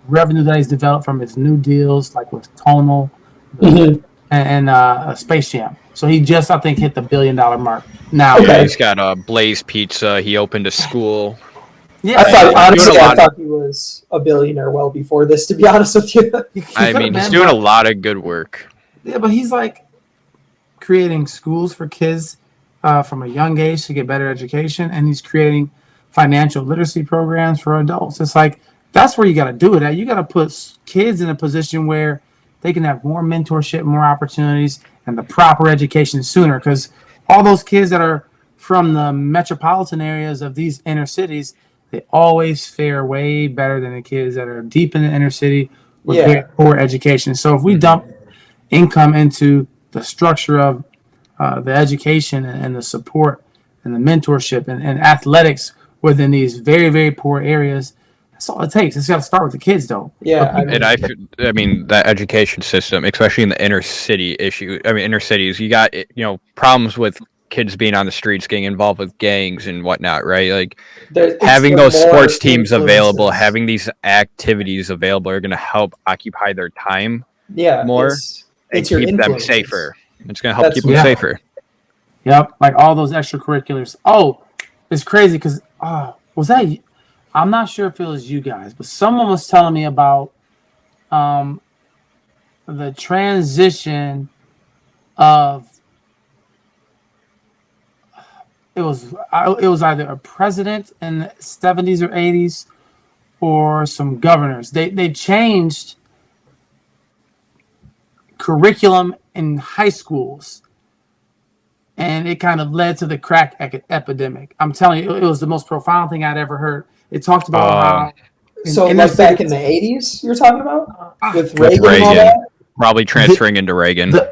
revenue that he's developed from his new deals, like with Tonal and Space Jam. So he just, I think, hit the $1 billion mark. Now he's got Blaze Pizza. He opened a school. Yeah, I thought he was a billionaire well before this, to be honest with you. He's doing a lot of good work. Yeah, but he's like creating schools for kids from a young age to get better education, and he's creating financial literacy programs for adults. It's like that's where you got to do it at. You got to put kids in a position where they can have more mentorship, more opportunities, and the proper education sooner. Because all those kids that are from the metropolitan areas of these inner cities, they always fare way better than the kids that are deep in the inner city with very poor education. So if we dump income into the structure of the education and the support and the mentorship and athletics within these very, very poor areas, that's all it takes. It's got to start with the kids, though. Yeah. I mean, that education system, especially in the inner city inner cities, you got, problems with kids being on the streets, getting involved with gangs and whatnot, right? Like having those sports teams available, having these activities available are going to help occupy their time more and keep them safer. It's going to help keep them safer. Yep, like all those extracurriculars. Oh, it's crazy because was that? I'm not sure if it was you guys, but someone was telling me about the transition of it was either a president in the 70s or 80s or some governors. They changed curriculum in high schools, and it kind of led to the crack epidemic. I'm telling you, it was the most profound thing I'd ever heard. It talked about how back in the 80s you're talking about with Reagan and all that? Probably transferring into Reagan. The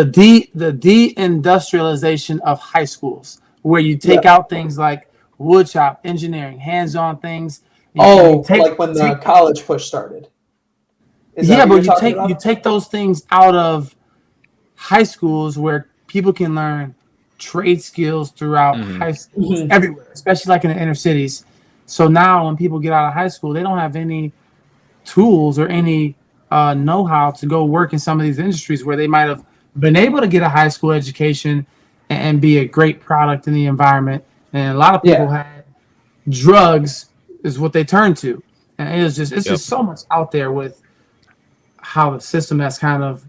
deindustrialization of high schools, where you take out things like woodshop, engineering, hands-on things. Like when the college push started. But you take those things out of high schools where people can learn trade skills throughout high schools everywhere, especially like in the inner cities. So now when people get out of high school, they don't have any tools or any know-how to go work in some of these industries where they might have been able to get a high school education and be a great product in the environment. And a lot of people had drugs is what they turned to. And it's just so much out there with how the system has kind of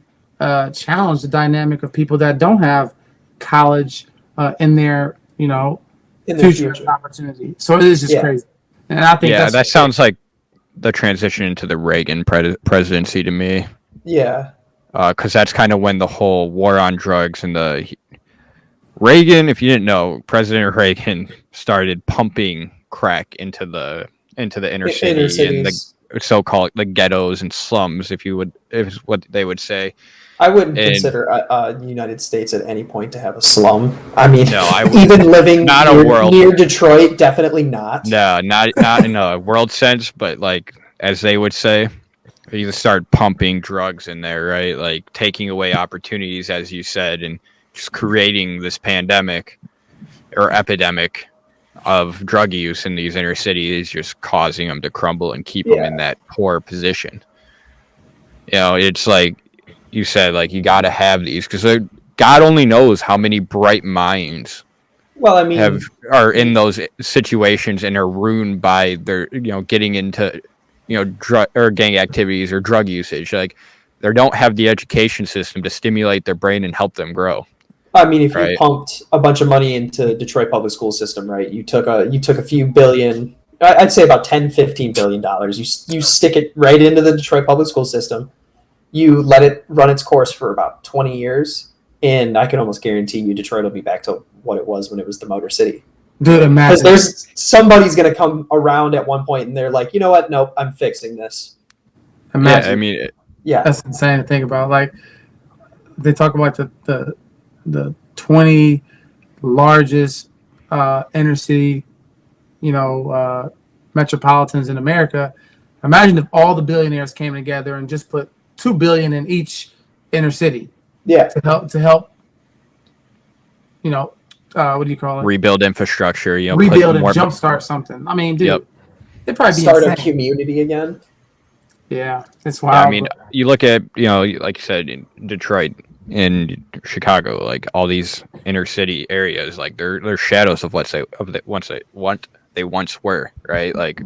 challenged the dynamic of people that don't have college in their, in their future opportunity. So it is just crazy. And I think that sounds like the transition into the Reagan presidency to me. Yeah. Because that's kind of when the whole war on drugs and Reagan, if you didn't know, President Reagan started pumping crack into the inner city and the so-called the ghettos and slums, is what they would say. I wouldn't consider the United States at any point to have a slum. I mean, no, even living near Detroit, definitely not. No, not in a world sense, but like as they would say, you start pumping drugs in there, right? Like taking away opportunities, as you said, and just creating this pandemic or epidemic of drug use in these inner cities, just causing them to crumble and keep them Yeah. in that poor position. You know, it's like you said, like you got to have these because God only knows how many bright minds Well, I mean, are in those situations and are ruined by their, getting into, drug or gang activities or drug usage. Like they don't have the education system to stimulate their brain and help them grow. if you Right. pumped a bunch of money into Detroit public school system, right? You took a few billion, I'd say about 10, $15 billion. You stick it right into the Detroit public school system. You let it run its course for about 20 years, and I can almost guarantee you Detroit will be back to what it was when it was the Motor City. Dude, Because imagine. there's somebody's going to come around at one point and they're like, you know what? Nope, I'm fixing this. Imagine. Yeah, I mean, Yeah. That's insane to think about. Like they talk about the 20 largest inner city, metropolitans in America. Imagine if all the billionaires came together and just put $2 billion in each inner city Yeah. to help. What do you call it? rebuild infrastructure. Rebuild and jumpstart something. I mean, dude, Yep. it'd probably be Start a insane. community again. Yeah, it's Yeah, wild. I mean, you look at, like you said, in Detroit, in Chicago, like all these inner city areas, like they're shadows of what they once were, right? Like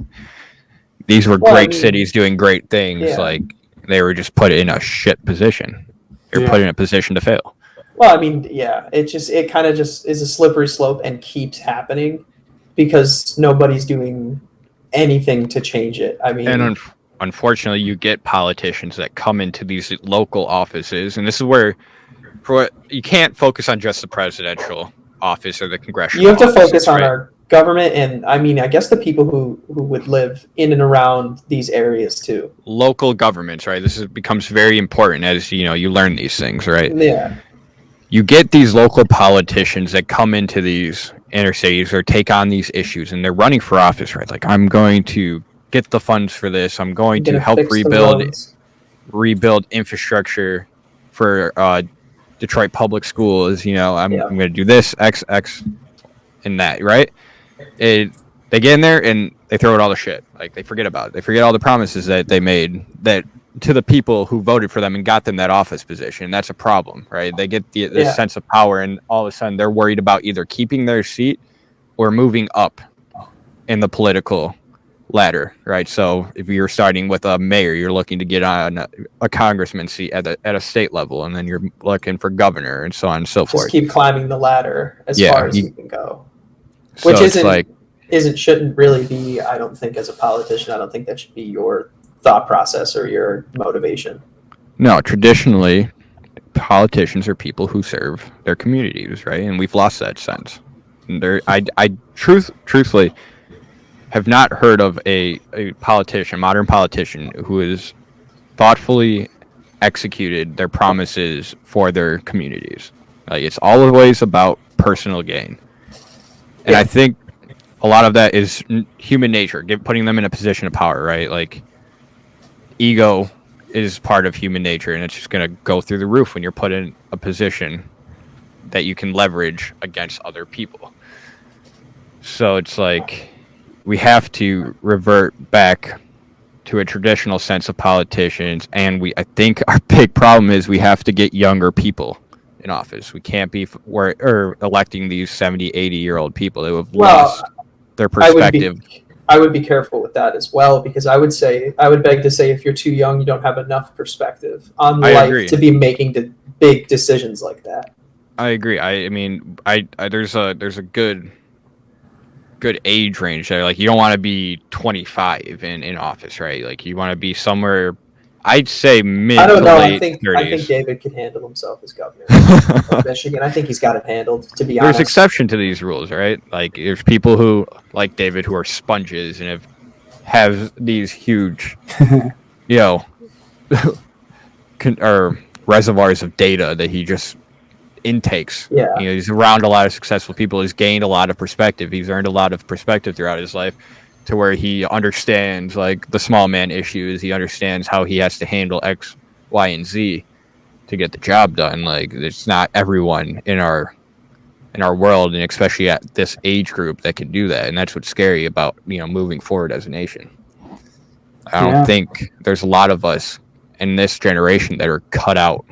these were Well, I great mean, cities doing great things. yeah. Like they were just put in a shit position. They're Yeah. put in a position to fail. Well, I mean, yeah, it kind of just is a slippery slope and keeps happening because nobody's doing anything to change it. I mean, And unfortunately, you get politicians that come into these local offices, and this is where you can't focus on just the presidential office or the congressional. you have to offices, focus on right? our government, and I mean, I guess the people who would live in and around these areas too. Local governments, right? Becomes very important as you learn these things, right? Yeah, You get these local politicians that come into these inner cities or take on these issues, and they're running for office, right? Like, I'm going to get the funds for this. I'm going to Gonna help fix the roads. rebuild infrastructure for Detroit public schools. I'm going to do this, X, and that, right? They get in there and they throw it all to shit. Like they forget about it. They forget all the promises that they made that to the people who voted for them and got them that office position. That's a problem, right? They get this Yeah. sense of power, and all of a sudden they're worried about either keeping their seat or moving up in the political ladder, right? So if you're starting with a mayor, you're looking to get on a congressman seat at a state level, and then you're looking for governor, and so on and so Just forth. keep climbing the ladder as Yeah, far as you can go. So Which it's isn't like, shouldn't really be. I don't think as a politician, I don't think that should be your thought process or your motivation. no, traditionally, politicians are people who serve their communities, right? And we've lost that sense. And truthfully, have not heard of a modern politician, who has thoughtfully executed their promises for their communities. Like it's always about personal gain, and Yeah. I think a lot of that is human nature, putting them in a position of power, right? Like ego is part of human nature, and it's just going to go through the roof when you're put in a position that you can leverage against other people. So it's like we have to revert back to a traditional sense of politicians, and I think our big problem is we have to get younger people in office. We can't be electing these 70, 80-year-old people that have lost their perspective. I would be careful with that as well, because I would beg to say if you're too young, you don't have enough perspective on I life agree. to be making big decisions like that. I agree. I mean, there's a good age range there. Like you don't want to be 25 in office, right? Like you want to be somewhere, I'd say mid I don't to know. late I think 30s. David can handle himself as governor of Michigan. I think he's got it handled. To be There's honest, exception to these rules, right? Like there's people who, like David, who are sponges and have these huge, or reservoirs of data that he just intakes. Yeah. He's around a lot of successful people. He's gained a lot of perspective. He's earned a lot of perspective throughout his life, to where he understands like the small man issues. He understands how he has to handle X, Y, and Z to get the job done. Like it's not everyone in our in our world, and especially at this age group that can do that. And that's what's scary about, moving forward as a nation. I don't Yeah. think there's a lot of us in this generation that are cut out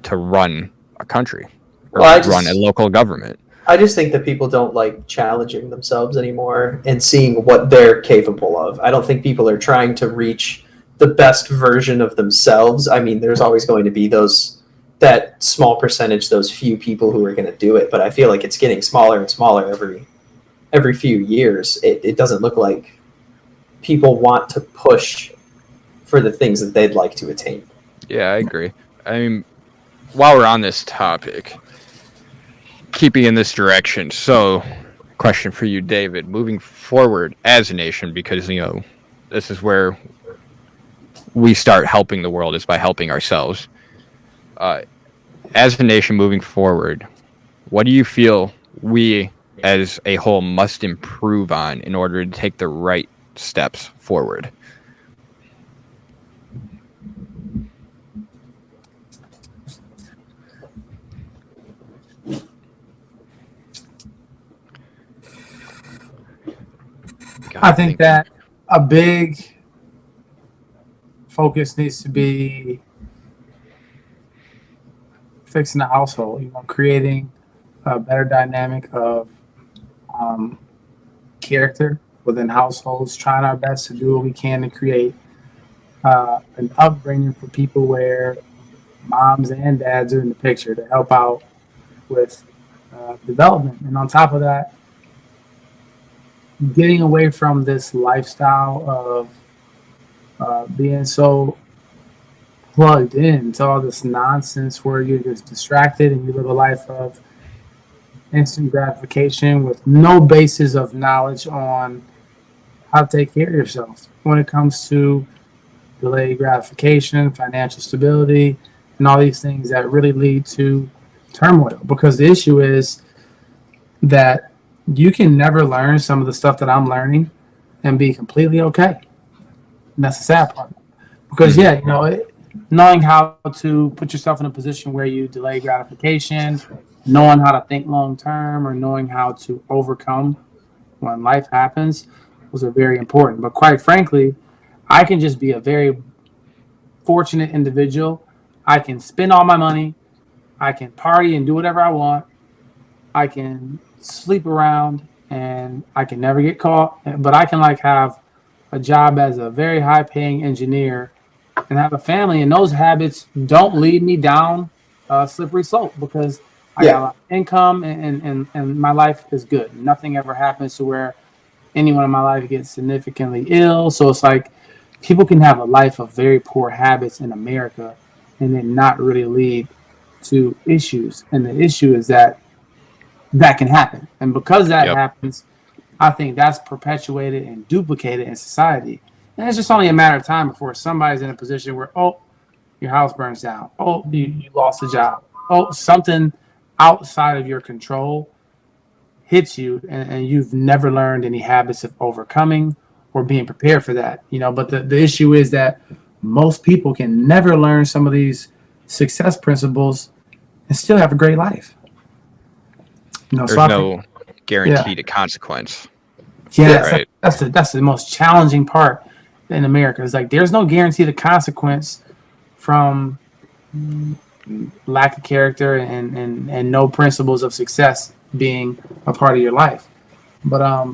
to run a country or Well, run a local government. I just think that people don't like challenging themselves anymore and seeing what they're capable of. I don't think people are trying to reach the best version of themselves. I mean, there's always going to be that small percentage, those few people who are going to do it, but I feel like it's getting smaller and smaller every few years. It doesn't look like people want to push for the things that they'd like to attain. Yeah, I agree. I mean, while we're on this topic, keeping in this direction, so question for you, David, moving forward as a nation, because this is where we start helping the world, is by helping ourselves. As a nation moving forward, what do you feel we as a whole must improve on in order to take the right steps forward? I think that a big focus needs to be fixing the household, creating a better dynamic of character within households, trying our best to do what we can to create an upbringing for people where moms and dads are in the picture to help out with development. And on top of that, getting away from this lifestyle of being so plugged in to all this nonsense where you're just distracted and you live a life of instant gratification with no basis of knowledge on how to take care of yourself when it comes to delayed gratification, financial stability, and all these things that really lead to turmoil. Because the issue is that you can never learn some of the stuff that I'm learning and be completely okay. And that's the sad part. Because, knowing how to put yourself in a position where you delay gratification, knowing how to think long term, or knowing how to overcome when life happens, those are very important. But quite frankly, I can just be a very fortunate individual. I can spend all my money. I can party and do whatever I want. I can sleep around and I can never get caught, but I can have a job as a very high paying engineer and have a family, and those habits don't lead me down a slippery slope because I got a lot of income and my life is good. Nothing ever happens to where anyone in my life gets significantly ill. So it's like people can have a life of very poor habits in America and then not really lead to issues. And the issue is that can happen. And because that happens, I think that's perpetuated and duplicated in society. And it's just only a matter of time before somebody's in a position where, your house burns down. You lost a job. Something outside of your control hits you and you've never learned any habits of overcoming or being prepared for that. But the issue is that most people can never learn some of these success principles and still have a great life. There's no guarantee to consequence. Yeah, that's the most challenging part in America. It's like there's no guarantee to consequence from lack of character and no principles of success being a part of your life. But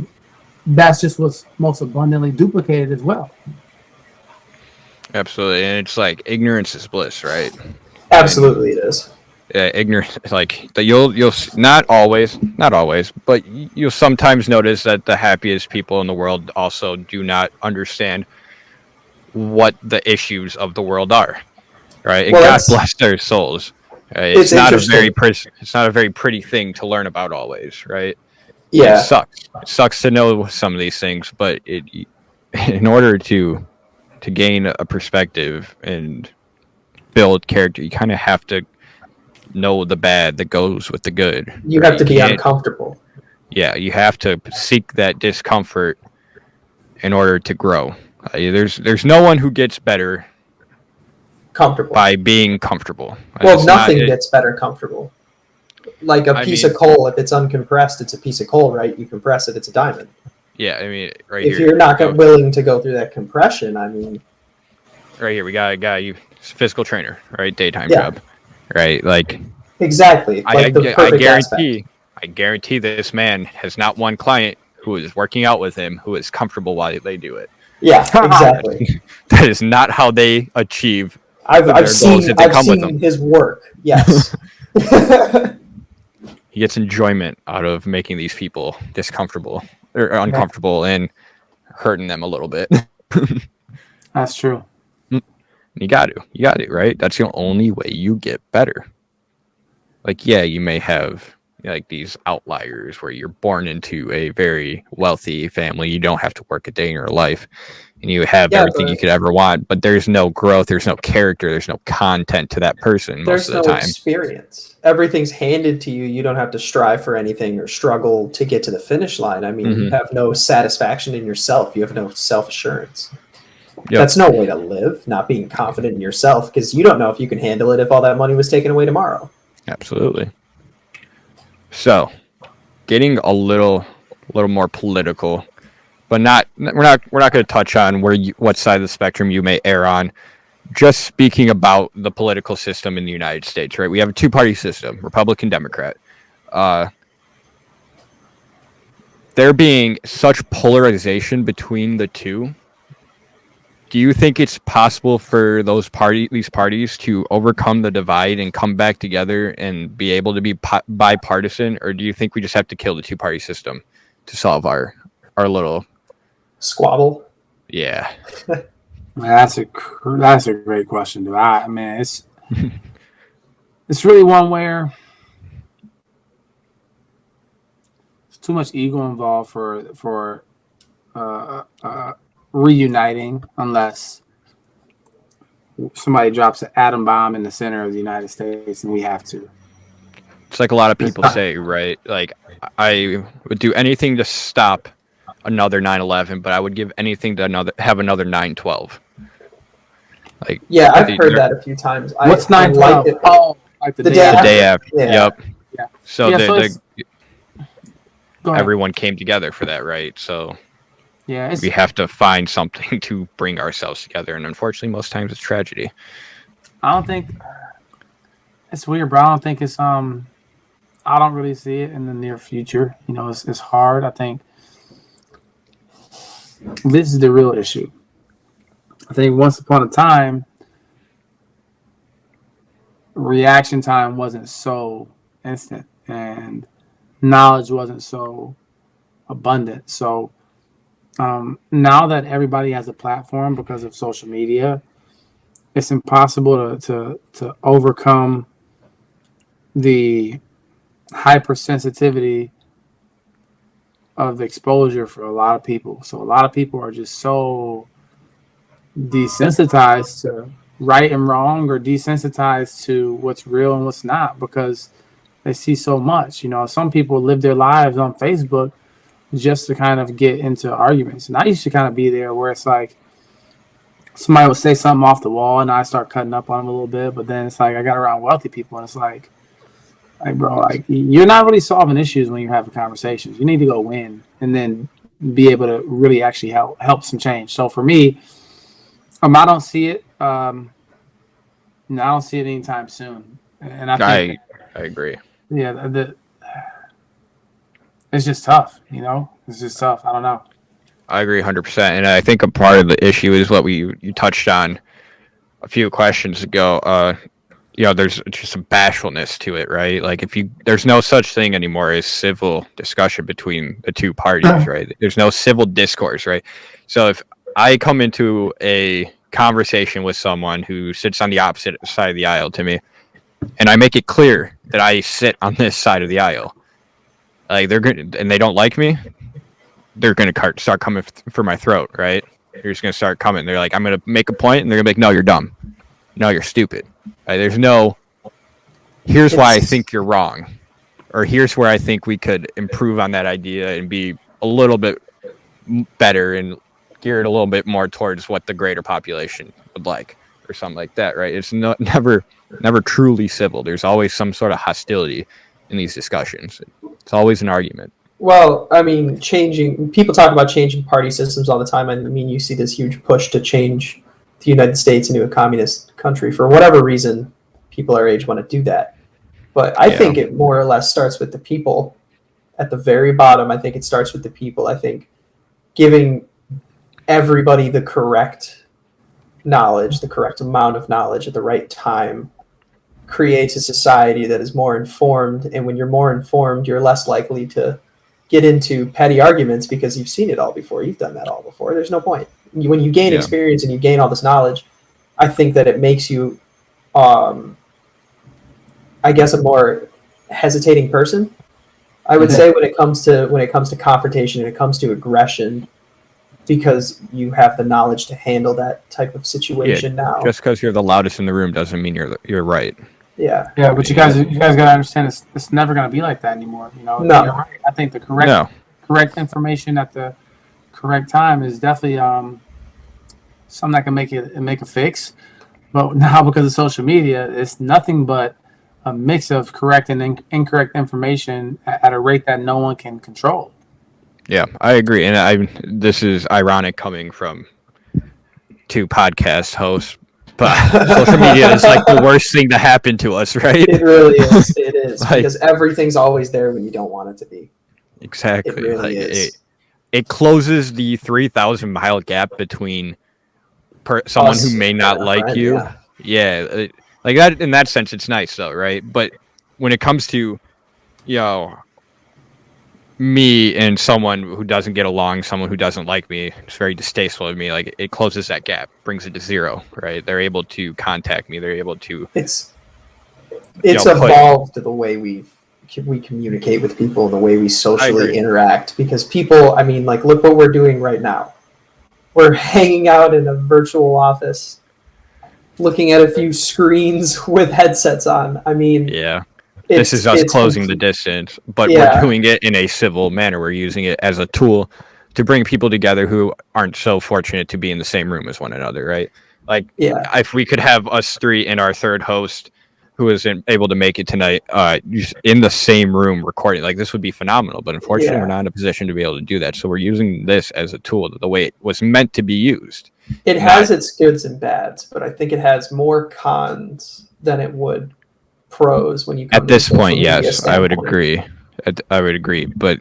that's just what's most abundantly duplicated as well. Absolutely, and it's like ignorance is bliss, right? Absolutely, it is. Ignorance, you'll not always, but you'll sometimes notice that the happiest people in the world also do not understand what the issues of the world are, right? And God bless their souls. It's not a very pretty thing to learn about always, right? Yeah, it sucks. It sucks to know some of these things, but in order to gain a perspective and build character, you kind of have to know the bad that goes with the good. You have to be uncomfortable. Yeah, you have to seek that discomfort in order to grow. There's no one who gets better comfortable by being comfortable. Well, nothing gets better comfortable. like a I piece mean- of coal. If it's uncompressed, it's a piece of coal, right? You compress it, it's a diamond. Yeah, I mean, right If here. you're not willing to go through that compression, I mean, Right here, we got a guy, you physical trainer, right? Daytime Yeah. job, right? Like, exactly. Like the perfect aspect. I guarantee this man has not one client who is working out with him who is comfortable while they do it. Yeah, exactly. That is not how they achieve. I've their seen goals if they come with them. his work. Yes. He gets enjoyment out of making these people discomfortable or uncomfortable and hurting them a little bit. That's true. You got to, right? That's the only way you get better. Like, yeah, you may have like these outliers where you're born into a very wealthy family. You don't have to work a day in your life and you have everything you could ever want, but there's no growth. There's no character. There's no content to that person most of the time. Experience. Everything's handed to you. You don't have to strive for anything or struggle to get to the finish line. I mean, you have no satisfaction in yourself. You have no self-assurance. Yep. That's no way to live, not being confident in yourself, because you don't know if you can handle it if all that money was taken away tomorrow. Absolutely. So, getting a little more political, but we're not going to touch on what side of the spectrum you may err on. Just speaking about the political system in the United States, right? We have a two-party system, Republican, Democrat. There being such polarization between the two, do you think it's possible for these parties to overcome the divide and come back together and be able to be bipartisan, or do you think we just have to kill the two-party system to solve our little squabble? Yeah, that's a great question, dude. I mean, it's really one where there's too much ego involved for reuniting unless somebody drops an atom bomb in the center of the United States and we have to. It's like a lot of people say, right? Like, I would do anything to stop another 9/11, but I would give anything to have another 9/12. Like, yeah, I've heard that a few times. What's 9/12? Oh, like the day after. Yeah. Yep. Yeah. So yeah, everyone came together for that, right? So yeah, we have to find something to bring ourselves together, and unfortunately, most times it's tragedy. I don't think it's weird, bro. I don't think it's I don't really see it in the near future. You know, it's hard. I think this is the real issue. I think once upon a time, reaction time wasn't so instant and knowledge wasn't so abundant. So now that everybody has a platform because of social media, it's impossible to overcome the hypersensitivity of exposure for a lot of people. So a lot of people are just so desensitized to right and wrong, or desensitized to what's real and what's not, because they see so much. You know, some people live their lives on Facebook just to kind of get into arguments. And I used to kind of be there where it's like somebody would say something off the wall and I start cutting up on them a little bit, but then it's like I got around wealthy people and it's like bro, like you're not really solving issues when you're having conversations. You need to go win and then be able to really actually help some change. So for me, I don't see it. I don't see it anytime soon. And I agree. Yeah, it's just tough. You know, it's just tough. I don't know. I agree 100%, and I think a part of the issue is what you touched on a few questions ago. You know, there's just a bashfulness to it, right? Like there's no such thing anymore as civil discussion between the two parties, right? There's no civil discourse, right? So if I come into a conversation with someone who sits on the opposite side of the aisle to me, and I make it clear that I sit on this side of the aisle, like they're good, and they don't like me, they're gonna start coming for my throat, right? They're just gonna start coming. They're like, I'm gonna make a point, and they're gonna be like, no, you're dumb. No, you're stupid. Right? There's no, here's why I think you're wrong, or here's where I think we could improve on that idea and be a little bit better and geared a little bit more towards what the greater population would like, or something like that, right? It's never truly civil. There's always some sort of hostility, in these discussions. It's always an argument. Well, I mean, people talk about changing party systems all the time. I mean, you see this huge push to change the United States into a communist country. For whatever reason, people our age want to do that. But I think it more or less starts with the people. At the very bottom, I think it starts with the people. I think giving everybody the correct knowledge, the correct amount of knowledge at the right time creates a society that is more informed. And when you're more informed, you're less likely to get into petty arguments because you've seen it all before. You've done that all before. There's no point. When you gain experience and you gain all this knowledge, I think that it makes you, I guess, a more hesitating person. I would say when it comes to confrontation and it comes to aggression, because you have the knowledge to handle that type of situation now. Just because you're the loudest in the room doesn't mean you're right. Yeah. Yeah, but you guys gotta understand it's never gonna be like that anymore. You know, No. You're right. I think the correct information at the correct time is definitely something that can make a fix. But now because of social media, it's nothing but a mix of correct and incorrect information at a rate that no one can control. Yeah, I agree, and this is ironic coming from two podcast hosts. But social media is like the worst thing to happen to us, right? It really is. It is Like- because everything's always there when you don't want it to be. Exactly. It really is. It closes the 3,000-mile gap between someone Us who may not and a like friend, you. yeah. Like that. In that sense, it's nice, though, right? But when it comes to, me and someone who doesn't get along, someone who doesn't like me, it's very distasteful of me. Like it closes that gap, brings it to zero, right? They're able to contact me. They're able to. It's evolved the way we communicate with people, the way we socially interact. Because people, I mean, like, look what we're doing right now. We're hanging out in a virtual office, looking at a few screens with headsets on. I mean, Yeah. This is us closing the distance, but we're doing it in a civil manner. We're using it as a tool to bring people together who aren't so fortunate to be in the same room as one another, right? Like, if we could have us three and our third host, who isn't able to make it tonight, in the same room recording, like this would be phenomenal. But unfortunately, we're not in a position to be able to do that. So we're using this as a tool, the way it was meant to be used. It has its goods and bads, but I think it has more cons than it would pros when you come at this to point. Yes, standpoint. I would agree. I would agree, but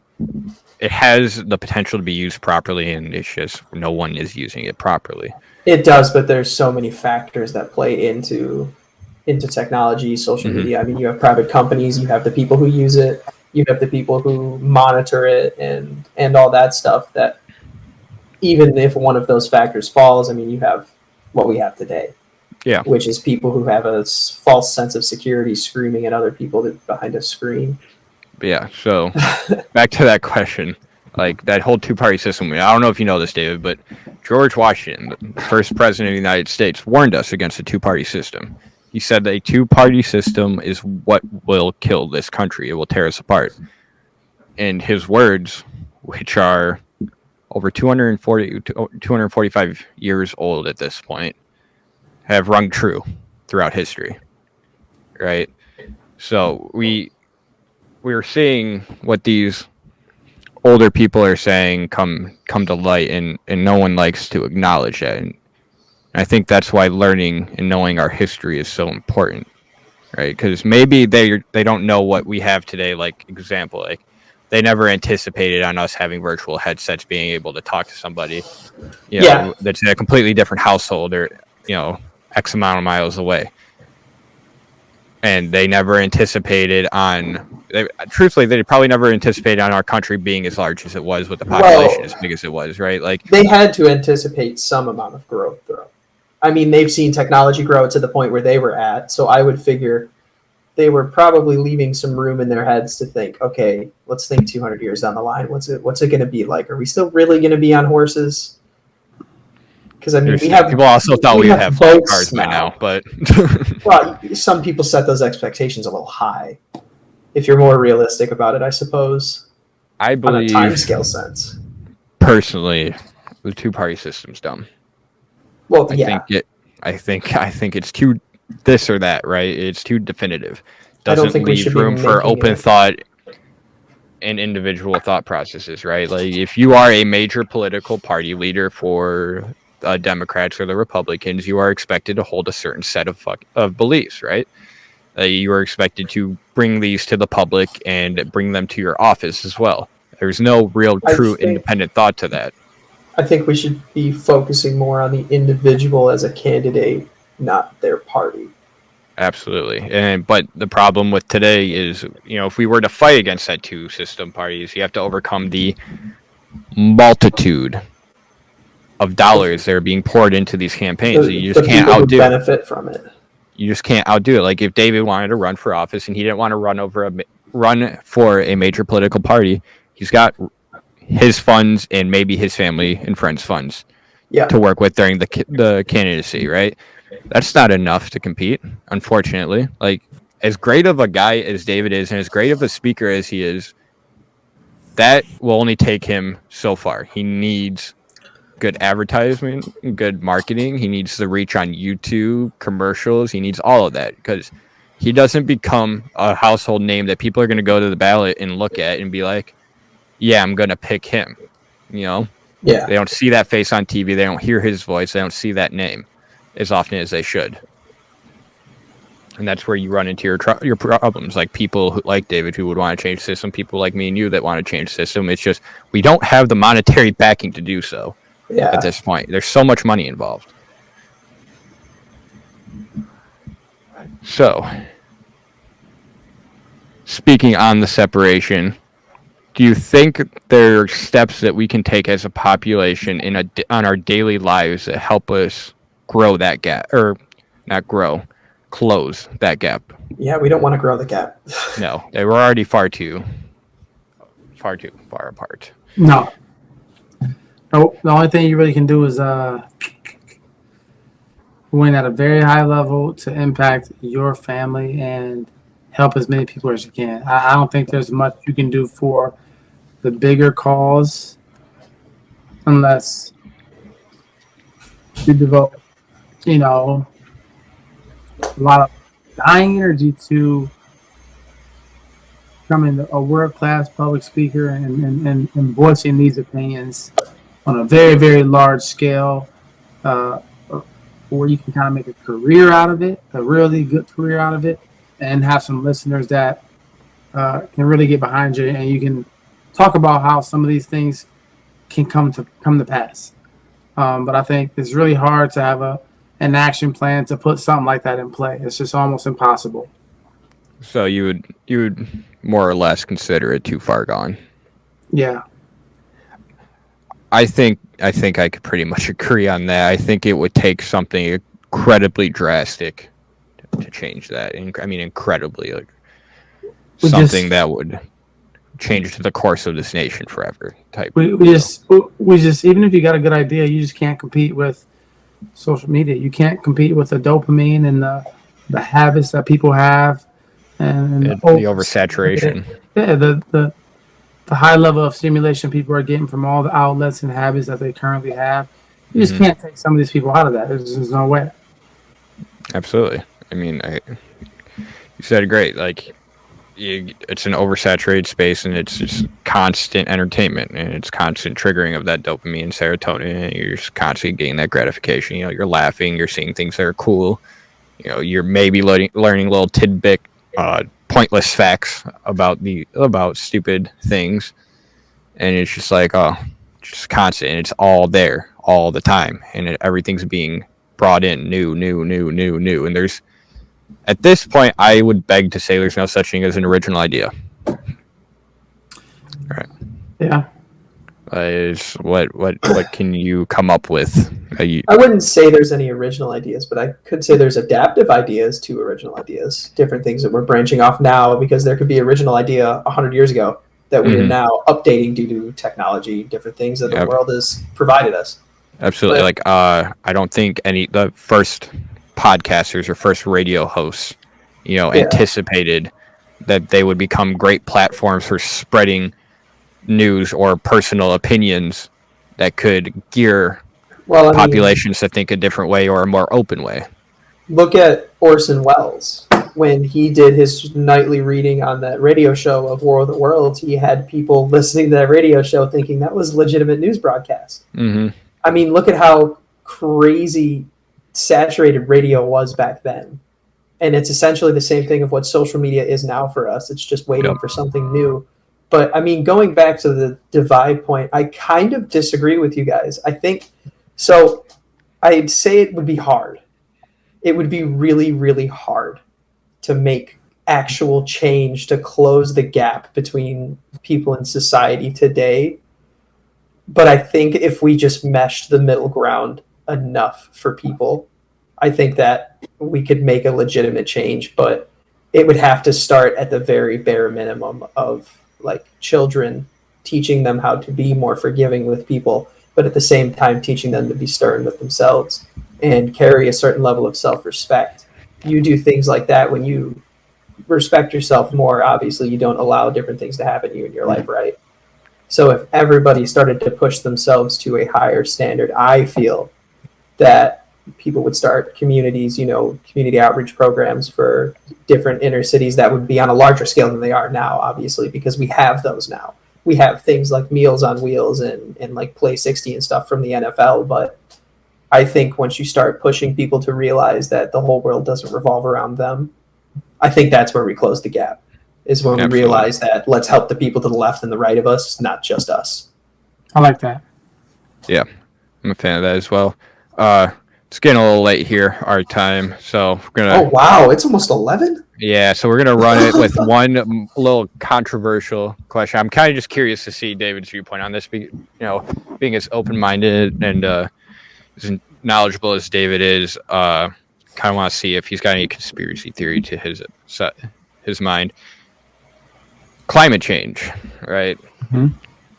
it has the potential to be used properly, and it's just no one is using it properly. It does, but there's so many factors that play into technology, social media. I mean, you have private companies, you have the people who use it, you have the people who monitor it, and all that stuff. That even if one of those factors falls, I mean, you have what we have today. Yeah. Which is people who have a false sense of security screaming at other people behind a screen. Yeah, so back to that question. Like that whole two-party system. I don't know if you know this, David, but George Washington, the first president of the United States, warned us against a two-party system. He said that a two-party system is what will kill this country. It will tear us apart. And his words, which are over 245 years old at this point, have rung true throughout history, right? So we're seeing what these older people are saying come to light, and no one likes to acknowledge that. And I think that's why learning and knowing our history is so important, right? Because maybe they don't know what we have today. Like example, like they never anticipated on us having virtual headsets, being able to talk to somebody, that's in a completely different household or X amount of miles away. And they never anticipated truthfully, they probably never anticipated on our country being as large as it was, with the population as big as it was, right? Like they had to anticipate some amount of growth, though. I mean, they've seen technology grow to the point where they were at, so I would figure they were probably leaving some room in their heads to think, okay, let's think 200 years down the line. What's it going to be like? Are we still really going to be on horses? Because I mean, people also thought we would have flying cars by now, but well, some people set those expectations a little high. If you're more realistic about it, I suppose. I believe, on a timescale sense, personally, the two-party system's dumb. Well, I think it's too this or that, right? It's too definitive. I don't doesn't think we should leave be room for making open it. thought and individual thought processes, right? Like if you are a major political party leader for Democrats or the Republicans, you are expected to hold a certain set of beliefs, right? You are expected to bring these to the public and bring them to your office as well. There's no real I true think- independent thought to that. I think we should be focusing more on the individual as a candidate, not their party. Absolutely. But the problem with today is, if we were to fight against that two system parties, you have to overcome the multitude of dollars that are being poured into these campaigns. You just can't people who outdo it. benefit from it. You just can't outdo it. Like if David wanted to run for office and he didn't want to run for a major political party, he's got his funds and maybe his family and friends' funds Yeah. to work with during the candidacy, right? That's not enough to compete, unfortunately. Like as great of a guy as David is and as great of a speaker as he is, that will only take him so far. He needs good advertisement, good marketing. He needs the reach on YouTube, commercials. He needs all of that because he doesn't become a household name that people are going to go to the ballot and look at and be like, yeah, I'm going to pick him. Yeah. They don't see that face on TV. They don't hear his voice. They don't see that name as often as they should. And that's where you run into your problems, like people like David who would want to change the system, people like me and you that want to change the system. It's just we don't have the monetary backing to do so. Yeah. At this point, there's so much money involved. So, speaking on the separation, do you think there are steps that we can take as a population on our daily lives that help us grow that gap, or not grow, close that gap? Yeah, we don't want to grow the gap. No, they were already far too far apart. No. No, the only thing you really can do is win at a very high level to impact your family and help as many people as you can. I don't think there's much you can do for the bigger cause unless you devote, a lot of dying energy to becoming a world-class public speaker and voicing these opinions on a very, very large scale, where you can kind of make a career out of it, a really good career out of it, and have some listeners that can really get behind you, and you can talk about how some of these things can come to pass. But I think it's really hard to have an action plan to put something like that in play. It's just almost impossible. So you would more or less consider it too far gone. Yeah. I think I could pretty much agree on that. I think it would take something incredibly drastic to change that. I mean, incredibly, like something that would change the course of this nation forever. Type. We just even if you got a good idea, you just can't compete with social media. You can't compete with the dopamine and the habits that people have, and the oversaturation. Yeah, the high level of stimulation people are getting from all the outlets and habits that they currently have. You just can't take some of these people out of that. There's no way. Absolutely. I mean, you said it great. Like, it's an oversaturated space, and it's just constant entertainment, and it's constant triggering of that dopamine and serotonin, and you're just constantly getting that gratification. You're laughing, you're seeing things that are cool. You're maybe learning little tidbit, pointless facts about stupid things, and it's just like, just constant, and it's all there all the time, and everything's being brought in new, and there's, at this point, I would beg to say there's no such thing as an original idea. All right. Yeah. Is what can you come up with? I wouldn't say there's any original ideas, but I could say there's adaptive ideas to original ideas. Different things that we're branching off now, because there could be original idea 100 years ago that we are now updating due to technology, different things that the world has provided us. Absolutely. But, I don't think the first podcasters or first radio hosts, anticipated that they would become great platforms for spreading news or personal opinions that could gear populations to think a different way or a more open way. Look at Orson Welles. when he did his nightly reading on that radio show of War of the Worlds, he had people listening to that radio show thinking that was a legitimate news broadcast. Mm-hmm. I mean, look at how crazy saturated radio was back then. And it's essentially the same thing of what social media is now for us. It's just waiting for something new. But I mean, going back to the divide point, I kind of disagree with you guys. I think so. I'd say it would be hard. It would be really, really hard to make actual change to close the gap between people in society today. But I think if we just meshed the middle ground enough for people, I think that we could make a legitimate change. But it would have to start at the very bare minimum of like children, teaching them how to be more forgiving with people, but at the same time teaching them to be stern with themselves and carry a certain level of self-respect. You do things like that when you respect yourself more. Obviously, you don't allow different things to happen to you in your life, right? So if everybody started to push themselves to a higher standard, I feel that people would start communities, community outreach programs for different inner cities that would be on a larger scale than they are now, obviously, because we have those now. We have things like Meals on Wheels and like Play 60 and stuff from the NFL. But I think once you start pushing people to realize that the whole world doesn't revolve around them, I think that's where we close the gap, is when we realize that let's help the people to the left and the right of us, not just us. I like that. Yeah, I'm a fan of that as well. It's getting a little late here, our time, so we're gonna. Oh wow, it's almost 11. Yeah, so we're gonna run it with one little controversial question. I'm kind of just curious to see David's viewpoint on this. Being as open-minded and as knowledgeable as David is, kind of want to see if he's got any conspiracy theory to his mind. Climate change, right? Mm-hmm.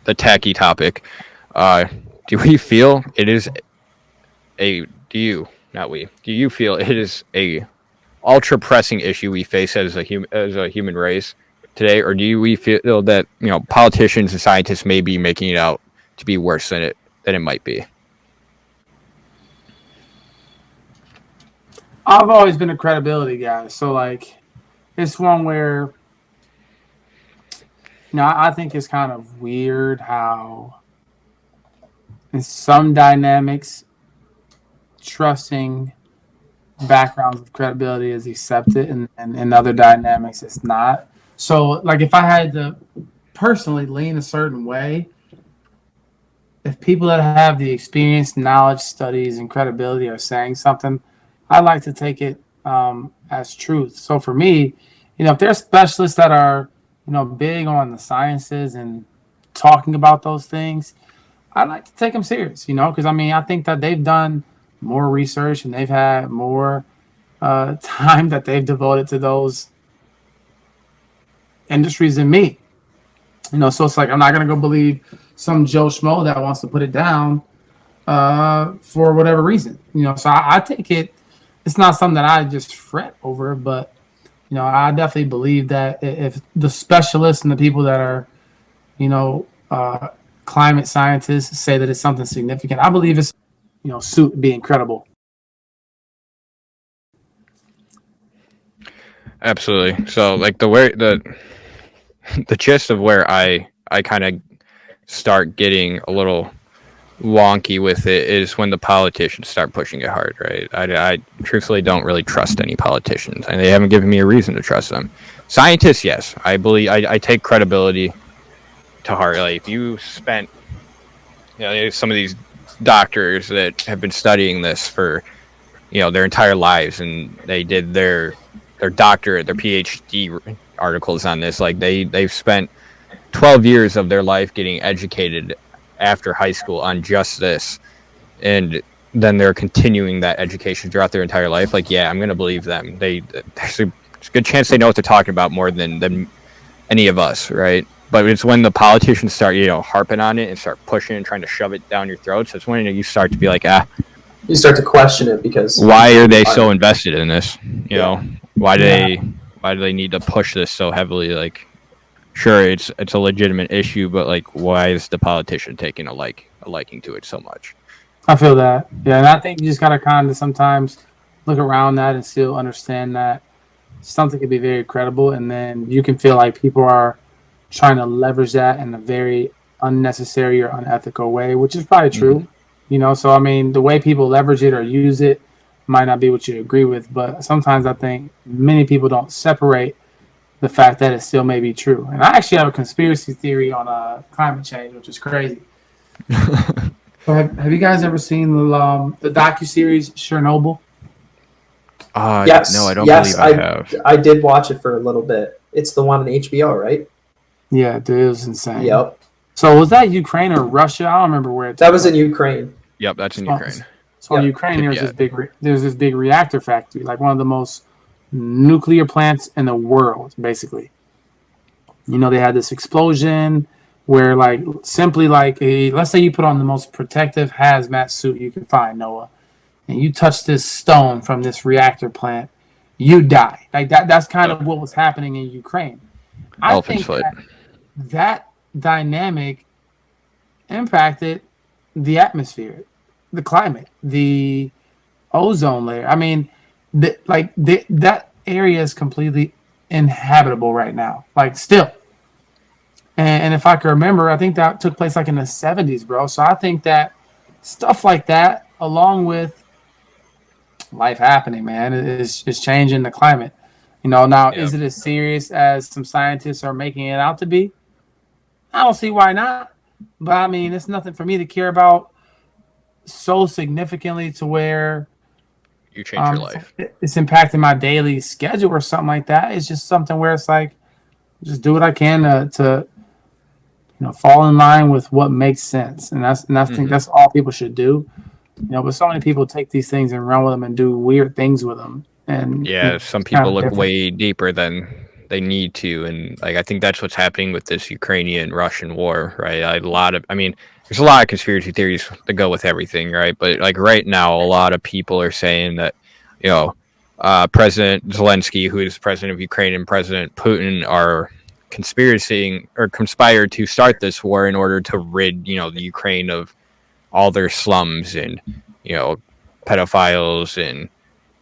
The tacky topic. Do we feel it is do you feel it is a ultra pressing issue we face as a human race today, or do we feel that politicians and scientists may be making it out to be worse than it might be? I've always been a credibility guy, so like it's one where I think it's kind of weird how in some dynamics trusting backgrounds of credibility is accepted, and in other dynamics it's not. So like if I had to personally lean a certain way, if people that have the experience, knowledge, studies, and credibility are saying something, I like to take it as truth. So for me, if there's specialists that are big on the sciences and talking about those things, I like to take them serious, because I think that they've done more research and they've had more time that they've devoted to those industries than me. So it's like I'm not gonna go believe some Joe Schmo that wants to put it down for whatever reason. So I take it. It's not something that I just fret over, but I definitely believe that if the specialists and the people that are, climate scientists say that it's something significant, I believe it's, suit be incredible. Absolutely. So like the gist of where I kind of start getting a little wonky with it is when the politicians start pushing it hard, right? I truthfully don't really trust any politicians, and they haven't given me a reason to trust them. Scientists, yes, I believe I take credibility to heart. Like if you spent, some of these doctors that have been studying this for, their entire lives, and they did their doctorate, their PhD articles on this. Like they've spent 12 years of their life getting educated after high school on just this, and then they're continuing that education throughout their entire life. Like, yeah, I'm gonna believe them. There's a good chance they know what they're talking about more than any of us, right? But it's when the politicians start, harping on it and start pushing and trying to shove it down your throats. That's when you start to be like, you start to question it, because why are they so invested in this? Why do they need to push this so heavily? Like, sure, it's a legitimate issue, but like, why is the politician taking a liking to it so much? I feel that, yeah, and I think you just gotta kind of sometimes look around that and still understand that something can be very credible, and then you can feel like people are trying to leverage that in a very unnecessary or unethical way, which is probably true. You know, so I mean, the way people leverage it or use it might not be what you agree with, but sometimes I think many people don't separate the fact that it still may be true. And I actually have a conspiracy theory on climate change, which is crazy. So have you guys ever seen the docuseries Chernobyl? Yes. No, I don't yes, believe I have. I did watch it for a little bit. It's the one on HBO, right? Yeah, dude, it was insane. Yep. So was that Ukraine or Russia? I don't remember where it. That was in Ukraine. Yep, that's in Ukraine. So in Yep. Ukraine, there's this big reactor factory, like one of the most nuclear plants in the world, basically. You know, they had this explosion where, like, simply like let's say you put on the most protective hazmat suit you can find, Noah, and you touch this stone from this reactor plant, you die. Like that's kind of what was happening in Ukraine. I Elephant's think foot. that dynamic impacted the atmosphere, the climate, the ozone layer. I mean, that area is completely inhabitable right now, like still. And if I can remember, I think that took place like in the 70s, bro. So I think that stuff like that, along with life happening, man, is changing the climate. You know, now is it as serious as some scientists are making it out to be? I don't see why not. But I mean, it's nothing for me to care about so significantly to where You change your life. it's impacting my daily schedule or something like that. It's just something where it's like, just do what I can to fall in line with what makes sense, and I think that's all people should do. You know, but so many people take these things and run with them and do weird things with them. And some people look way deeper than they need to, and like I think that's what's happening with this Ukrainian-Russian war, right? There's a lot of conspiracy theories that go with everything, right? But like right now, a lot of people are saying that, President Zelensky, who is president of Ukraine, and President Putin are conspired to start this war in order to rid, the Ukraine of all their slums and, pedophiles and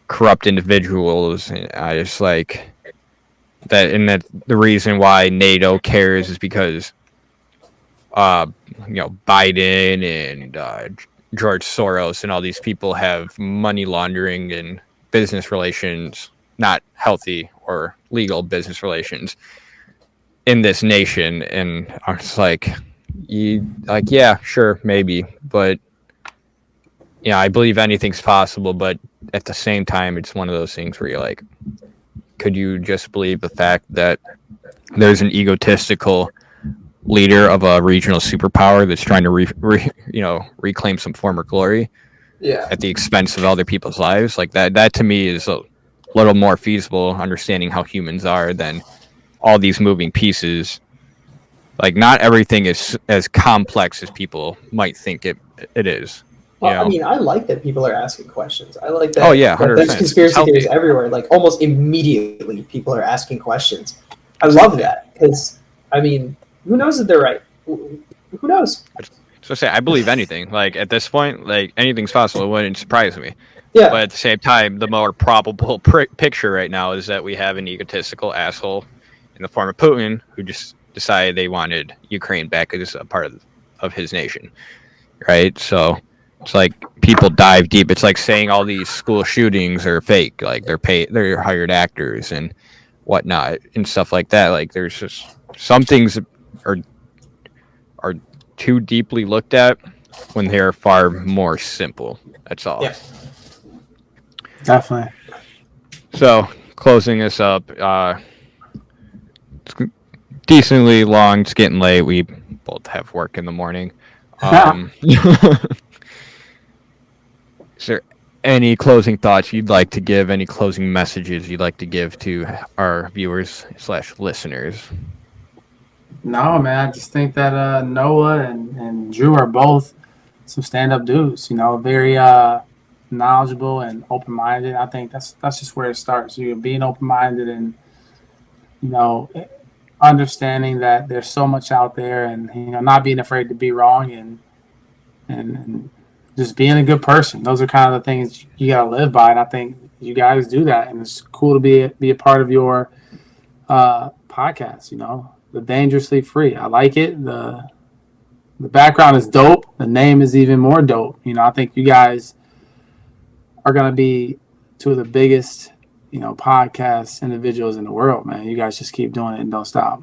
corrupt individuals. And I just like that. And that the reason why NATO cares is because, Biden and George Soros and all these people have money laundering and business relations, not healthy or legal business relations in this nation. And I was like, yeah, sure, maybe, but I believe anything's possible. But at the same time, it's one of those things where you're like, could you just believe the fact that there's an egotistical leader of a regional superpower that's trying to reclaim some former glory at the expense of other people's lives? Like that to me is a little more feasible, understanding how humans are, than all these moving pieces. Like not everything is as complex as people might think it is. Well, I mean, I like that people are asking questions. I like that. Oh yeah, 100%. There's conspiracy theories everywhere. Like almost immediately, people are asking questions. I love that because, I mean, who knows if they're right? Who knows? So say I believe anything. Like at this point, like anything's possible. It wouldn't surprise me. Yeah. But at the same time, the more probable picture right now is that we have an egotistical asshole in the form of Putin who just decided they wanted Ukraine back as a part of his nation, right? So it's like people dive deep. It's like saying all these school shootings are fake, like they're hired actors and whatnot and stuff like that. Like there's just some things are too deeply looked at when they're far more simple. That's all. Yeah. Definitely. So closing this up, it's decently long. It's getting late. We both have work in the morning. Is there any closing thoughts you'd like to give? Any closing messages you'd like to give to our viewers / listeners? No, man. I just think that Noah and Drew are both some stand-up dudes. Very knowledgeable and open-minded. I think that's just where it starts. You're being open-minded and understanding that there's so much out there, and not being afraid to be wrong and just being a good person. Those are kind of the things you gotta live by. And I think you guys do that, and it's cool to be a part of your podcast. You know, the Dangerously Free. I like it. The background is dope. The name is even more dope. You know, I think you guys are gonna be two of the biggest, you know, podcast individuals in the world, man. You guys just keep doing it and don't stop.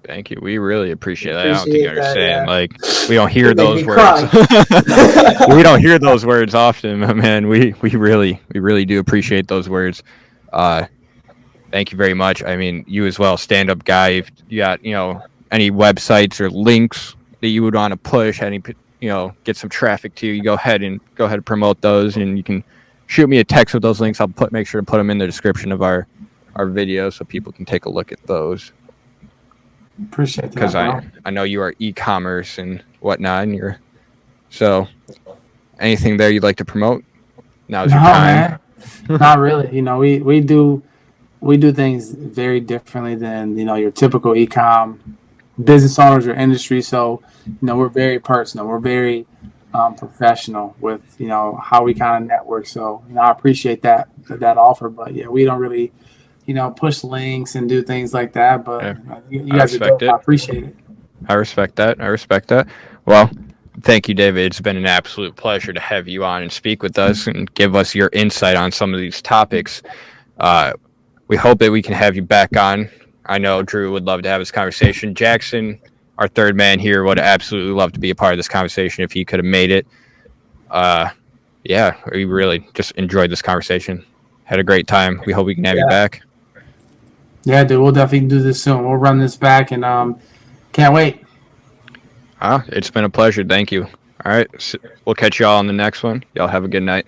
Thank you. We really appreciate that. I don't think you Appreciate that, understand. yeah. Like, we don't hear You make those me words. We don't hear those words often, my man. We really do appreciate those words. Thank you very much. I mean, you as well, stand-up guy. If you got, you know, any websites or links that you would want to push, any, you know, get some traffic to you, go ahead and promote those, and you can shoot me a text with those links. I'll make sure to put them in the description of our video so people can take a look at those. Appreciate that. Because bro. I know you are e-commerce and whatnot, and so anything there you'd like to promote? Now's your time. Man. Not really. You know, we do things very differently than, you know, your typical e-com business owners or industry. So, you know, we're very personal. We're very professional with, you know, how we kind of network. So, you know, I appreciate that offer, but yeah, we don't really, you know, push links and do things like that. But Yeah, you guys are dope. I appreciate it. I respect that. Well, thank you, David. It's been an absolute pleasure to have you on and speak with us and give us your insight on some of these topics. We hope that we can have you back on. I know Drew would love to have this conversation. Jackson, our third man here, would absolutely love to be a part of this conversation if he could have made it. Yeah, we really just enjoyed this conversation. Had a great time. We hope we can have you back. Yeah, dude, we'll definitely do this soon. We'll run this back, and can't wait. It's been a pleasure. Thank you. All right, so we'll catch y'all on the next one. Y'all have a good night.